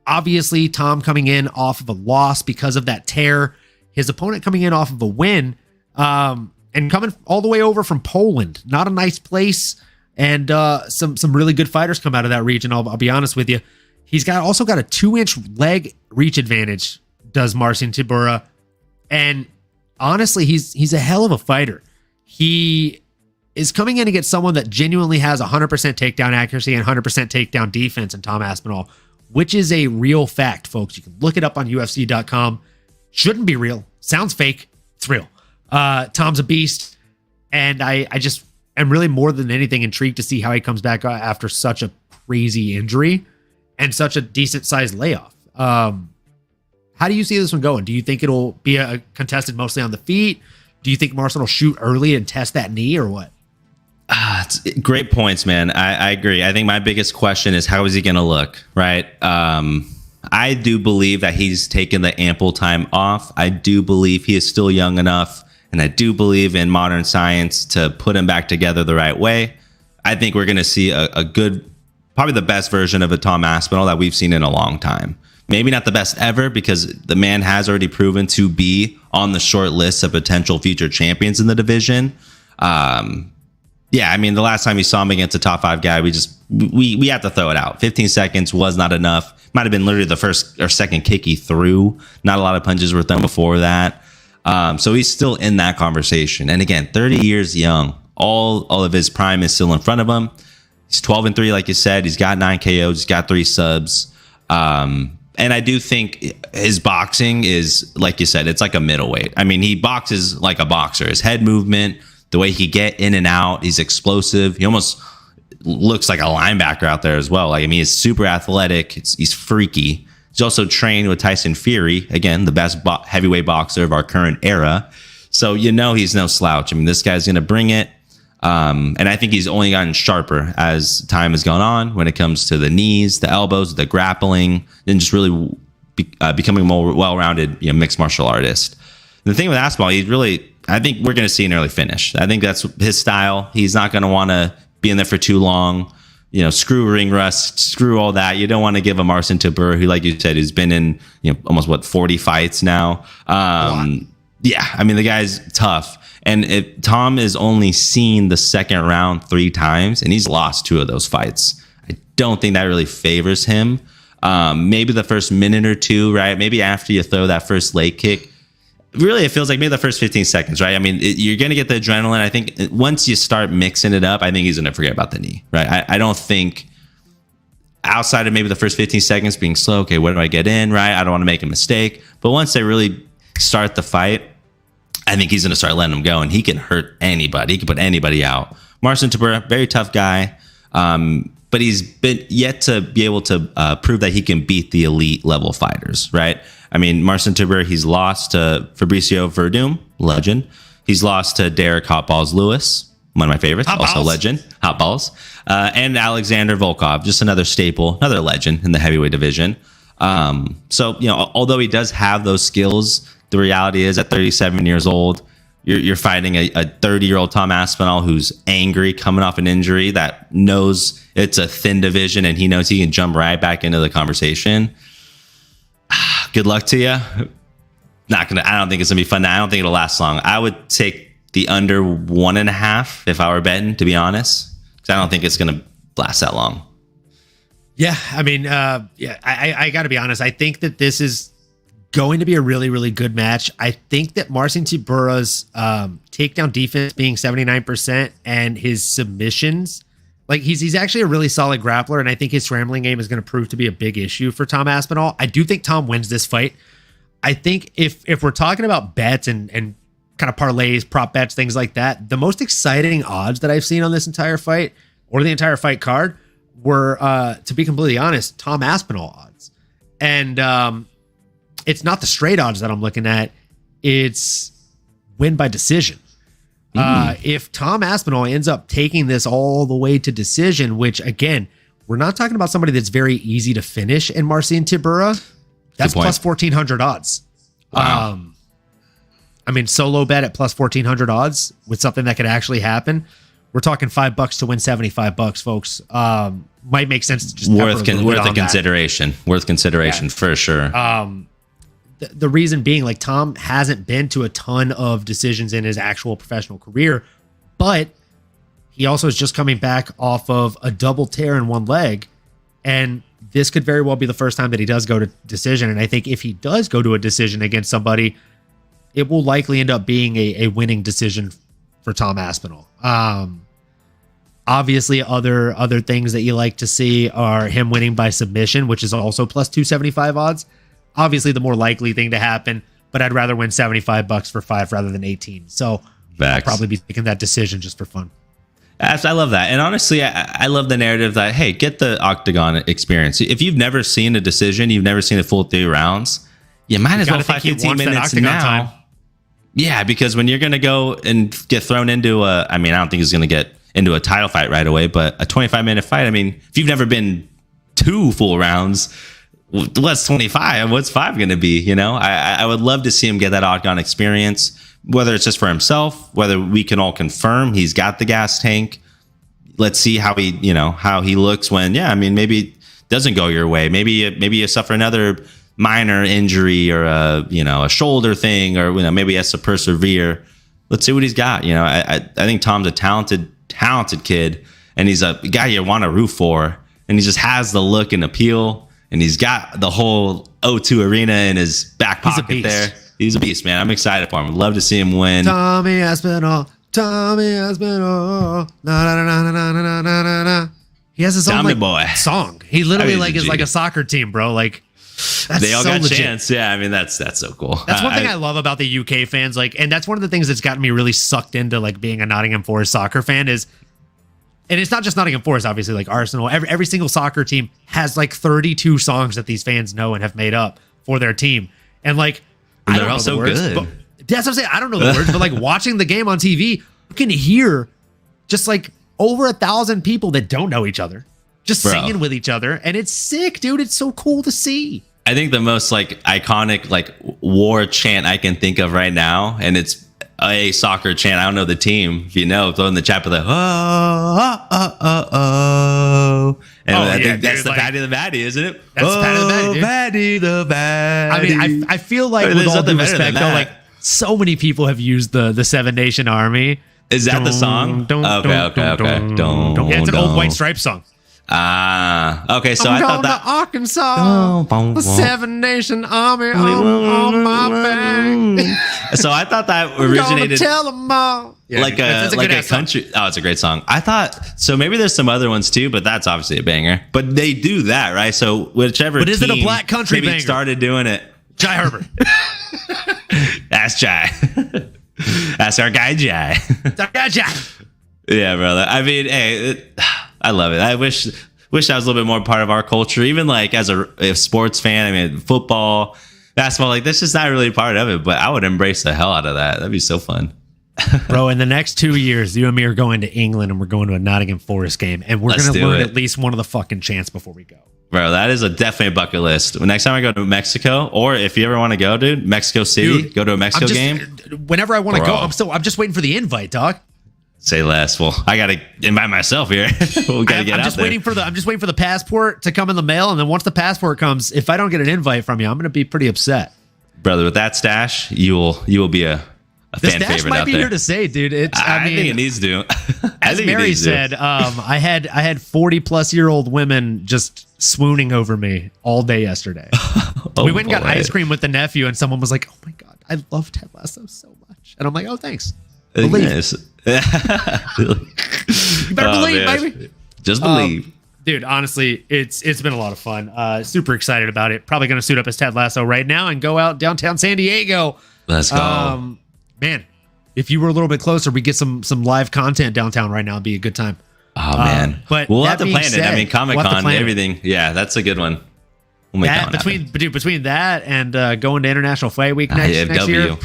[SPEAKER 1] Obviously, Tom coming in off of a loss because of that tear. His opponent coming in off of a win. And coming all the way over from Poland, not a nice place, and some really good fighters come out of that region. I'll be honest with you. He's also got a 2-inch leg reach advantage, does Marcin Tybura, and honestly, he's a hell of a fighter. He is coming in against someone that genuinely has 100% takedown accuracy and 100% takedown defense in Tom Aspinall, which is a real fact, folks. You can look it up on UFC.com. Shouldn't be real. Sounds fake. It's real. Tom's a beast, and I just am really more than anything intrigued to see how he comes back after such a crazy injury and such a decent sized layoff. How do you see this one going? Do you think it'll be a contested mostly on the feet? do you think Marcin will shoot early and test that knee or what?
[SPEAKER 2] Great points, man. I agree. I think my biggest question is how is he going to look, right? I do believe that he's taken the ample time off. I do believe he is still young enough, and I do believe in modern science to put him back together the right way. I think we're going to see a good, probably the best version of a Tom Aspinall that we've seen in a long time. Maybe not the best ever, because the man has already proven to be on the short list of potential future champions in the division. Yeah, I mean, the last time we saw him against a top 5 guy, we had to throw it out. 15 seconds was not enough. Might have been literally the first or second kick he threw. Not a lot of punches were thrown before that. So he's still in that conversation. And again, 30 years young. All of his prime is still in front of him. He's 12-3, like you said. He's got 9 KOs. He's got 3 subs. And I do think his boxing is, like you said, it's like a middleweight. I mean, he boxes like a boxer. His head movement, the way he get in and out, he's explosive. He almost looks like a linebacker out there as well. Like, I mean, he's super athletic. He's freaky. He's also trained with Tyson Fury, again, the best heavyweight boxer of our current era. So, he's no slouch. I mean, this guy's going to bring it. And I think he's only gotten sharper as time has gone on when it comes to the knees, the elbows, the grappling, and just really becoming a more well-rounded mixed martial artist. And the thing with Aspinall, I think we're going to see an early finish. I think that's his style. He's not going to want to be in there for too long. Screw ring rust, screw all that. You don't want to give a Marcin Tybura, who, like you said, has been in almost 40 fights now. Yeah, I mean, the guy's tough. And Tom has only seen the second round 3 times, and he's lost 2 of those fights. I don't think that really favors him. Maybe the first minute or 2, right? Maybe after you throw that first leg kick. Really, it feels like maybe the first 15 seconds, right? I mean, you're going to get the adrenaline. I think once you start mixing it up, I think he's going to forget about the knee, right? I don't think outside of maybe the first 15 seconds being slow, okay, where do I get in, right? I don't want to make a mistake. But once they really start the fight, I think he's going to start letting him go, and he can hurt anybody. He can put anybody out. Marcin Tybura, very tough guy, but he's been yet to be able to prove that he can beat the elite level fighters, right? I mean, Marcin Tybura, he's lost to Fabricio Verdum, legend. He's lost to Derek Hotballs Lewis, one of my favorites, also legend, Hotballs, and Alexander Volkov, just another staple, another legend in the heavyweight division. So, although he does have those skills, the reality is at 37 years old, you're fighting a 30-year-old Tom Aspinall who's angry, coming off an injury, that knows it's a thin division, and he knows he can jump right back into the conversation. Good luck to you. I don't think it's gonna be fun. I don't think it'll last long. I would take the under 1.5 if I were betting, to be honest, because I don't think it's gonna last that long.
[SPEAKER 1] Yeah, I mean, I got to be honest. I think that this is going to be a really, really good match. I think that Marcin Tybura's takedown defense being 79% and his submissions, like he's actually a really solid grappler, and I think his scrambling game is going to prove to be a big issue for Tom Aspinall. I do think Tom wins this fight. I think if we're talking about bets and kind of parlays, prop bets, things like that, the most exciting odds that I've seen on this entire fight or the entire fight card were, to be completely honest, Tom Aspinall odds. And it's not the straight odds that I'm looking at. It's win by decision. If Tom Aspinall ends up taking this all the way to decision, which again, we're not talking about somebody that's very easy to finish in Marcin Tybura, that's plus 1,400 odds. Wow. I mean, solo bet at plus 1,400 odds with something that could actually happen. We're talking $5 to win $75, folks. Might make sense to just
[SPEAKER 2] worth a consideration. Worth consideration for sure.
[SPEAKER 1] The reason being, like, Tom hasn't been to a ton of decisions in his actual professional career, but he also is just coming back off of a double tear in one leg, and this could very well be the first time that he does go to decision. And I think if he does go to a decision against somebody, it will likely end up being a winning decision for Tom Aspinall. Obviously, other things that you like to see are him winning by submission, which is also plus 275 odds. Obviously, the more likely thing to happen, but I'd rather win $75 for 5 rather than 18. So I'll probably be taking that decision just for fun.
[SPEAKER 2] I love that. And honestly, I love the narrative that, hey, get the octagon experience. If you've never seen a decision, you've never seen a full 3 rounds, you might as well fight 15 minutes now. Yeah, because when you're going to go and get thrown into I don't think he's going to get into a title fight right away, but a 25-minute fight, if you've never been 2 full rounds, what's 25? What's 5 going to be? I would love to see him get that octagon experience, whether it's just for himself, whether we can all confirm he's got the gas tank. Let's see how he looks when, maybe it doesn't go your way. Maybe you suffer another minor injury or a shoulder thing, or maybe he has to persevere. Let's see what he's got. I think Tom's a talented kid, and he's a guy you want to root for, and he just has the look and appeal, and he's got the whole O2 Arena in his back pocket there. He's a beast, man. I'm excited for him. I'd love to see him win.
[SPEAKER 1] Tommy Aspinall. Na, na, na, na, na, na, na, na. He has his own song. He literally is like a soccer team, bro. Like, that's
[SPEAKER 2] they all
[SPEAKER 1] so
[SPEAKER 2] got
[SPEAKER 1] legit.
[SPEAKER 2] chance. Yeah, that's so cool.
[SPEAKER 1] That's one thing I love about the UK fans. And that's one of the things that's gotten me really sucked into being a Nottingham Forest soccer fan is, and it's not just Nottingham Forest, obviously, Arsenal. Every single soccer team has 32 songs that these fans know and have made up for their team. And
[SPEAKER 2] they're all so good.
[SPEAKER 1] But that's what I'm saying. I don't know the words, but watching the game on TV, you can hear just over 1,000 people that don't know each other just singing with each other, and it's sick, dude. It's so cool to see.
[SPEAKER 2] I think the most iconic war chant I can think of right now, and it's a soccer chant. I don't know the team. If you know, throw in the chat for the and I think that's the Paddy the Batty, isn't it?
[SPEAKER 1] That's Paddy the Batty, dude.
[SPEAKER 2] Paddy the Batty.
[SPEAKER 1] I feel with all due respect, though, so many people have used the Seven Nation Army.
[SPEAKER 2] Is that the song? Okay.
[SPEAKER 1] Yeah, it's an old White Stripes song.
[SPEAKER 2] Okay. So I thought that
[SPEAKER 1] Arkansas, the Seven Nation Army on my back.
[SPEAKER 2] So I thought that originated.
[SPEAKER 1] Tell them all. Yeah,
[SPEAKER 2] a country. Song. Oh, it's a great song. I thought so. Maybe there's some other ones too, but that's obviously a banger. But they do that, right? So whichever.
[SPEAKER 1] But is it a black country banger?
[SPEAKER 2] Started doing it.
[SPEAKER 1] Jai Herbert.
[SPEAKER 2] Ask Jai. That's our guy Jai. Yeah, brother. Hey, I love it. I wish I was a little bit more part of our culture, even as a sports fan. Football, basketball, that's just not really part of it, but I would embrace the hell out of that. That'd be so fun.
[SPEAKER 1] Bro, in the next 2 years, you and me are going to England, and we're going to a Nottingham Forest game, and we're going to learn at least one of the fucking chants before we go. Bro,
[SPEAKER 2] that is definitely a bucket list. Next time I go to Mexico, or if you ever want to go, dude, Mexico City, go to a Mexico game.
[SPEAKER 1] Whenever I want to go, I'm just waiting for the invite, dog.
[SPEAKER 2] Say less. Well, I gotta invite myself here. We gotta get
[SPEAKER 1] I'm just waiting for the passport to come in the mail, and then once the passport comes, if I don't get an invite from you, I'm gonna be pretty upset.
[SPEAKER 2] Brother, with that stash, you will be a fan favorite out there. The stash might be
[SPEAKER 1] here to say, dude.
[SPEAKER 2] I think it needs to.
[SPEAKER 1] As Mary said, I had 40-plus-year-old women just swooning over me all day yesterday. We went and got ice cream with the nephew, and someone was like, "Oh my god, I love Ted Lasso so much," and I'm like, "Oh, thanks." Believe. You better believe, baby.
[SPEAKER 2] Just believe.
[SPEAKER 1] Dude, honestly, it's been a lot of fun. Super excited about it. Probably going to suit up as Ted Lasso right now and go out downtown San Diego.
[SPEAKER 2] Let's go.
[SPEAKER 1] Man, if you were a little bit closer, we get some live content downtown right now. It'd be a good time.
[SPEAKER 2] Oh, man.
[SPEAKER 1] But
[SPEAKER 2] we'll have to plan it. Comic-Con, everything. Yeah, that's a good one.
[SPEAKER 1] We'll make that between that and going to International Fight Week next year.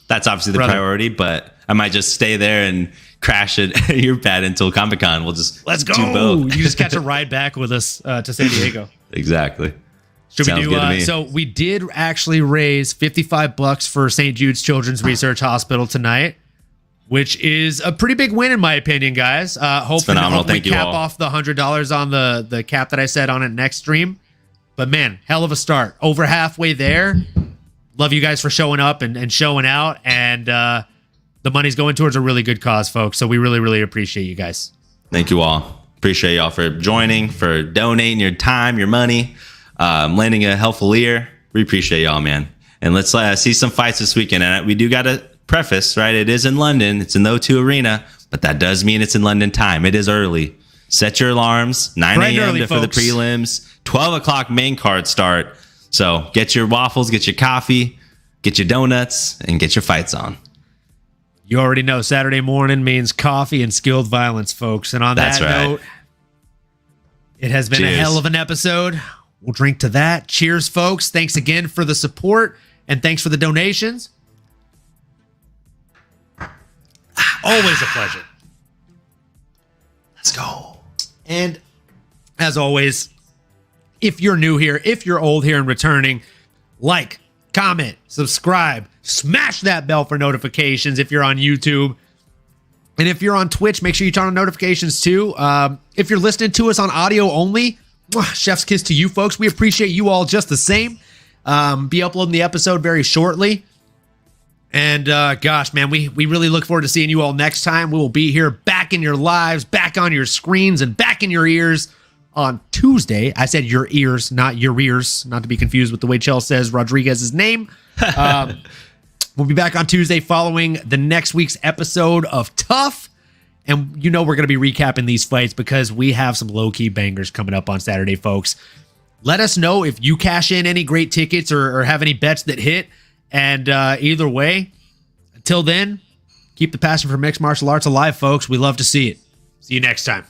[SPEAKER 2] That's obviously the priority, but I might just stay there and crash at your pad until Comic-Con. We'll just
[SPEAKER 1] let's go.
[SPEAKER 2] Do both.
[SPEAKER 1] You just catch a ride back with us to San Diego.
[SPEAKER 2] Exactly.
[SPEAKER 1] Should we do? So we did actually raise $55 for St. Jude's Children's Research Hospital tonight, which is a pretty big win in my opinion, guys. Hopefully we cap off the $100 on the cap that I said on it next stream. But man, hell of a start. Over halfway there. Love you guys for showing up and showing out. And the money's going towards a really good cause, folks. So we really, really appreciate you guys.
[SPEAKER 2] Thank you all. Appreciate y'all for joining, for donating your time, your money, lending a helpful ear. We appreciate y'all, man. And let's see some fights this weekend. And we do got to preface, right? It is in London. It's in the O2 Arena. But that does mean it's in London time. It is early. Set your alarms. 9 a.m. for the prelims. 12 o'clock main card start. So get your waffles, get your coffee, get your donuts, and get your fights on.
[SPEAKER 1] You already know Saturday morning means coffee and skilled violence, folks. And on that note, it has been a hell of an episode. We'll drink to that. Cheers, folks. Thanks again for the support, and thanks for the donations. Always a pleasure.
[SPEAKER 2] Let's go.
[SPEAKER 1] And as always, if you're new here, if you're old here and returning, like, comment, subscribe, smash that bell for notifications if you're on YouTube. And if you're on Twitch, make sure you turn on notifications too. If you're listening to us on audio only, chef's kiss to you folks. We appreciate you all just the same. Be uploading the episode very shortly. And gosh, man, we really look forward to seeing you all next time. We will be here back in your lives, back on your screens, and back in your ears on Tuesday. I said your ears, not your ears, not to be confused with the way Chell says Rodriguez's name. We'll be back on Tuesday following the next week's episode of Tough. And you know we're going to be recapping these fights because we have some low-key bangers coming up on Saturday, folks. Let us know if you cash in any great tickets or have any bets that hit. And either way, until then, keep the passion for mixed martial arts alive, folks. We love to see it. See you next time.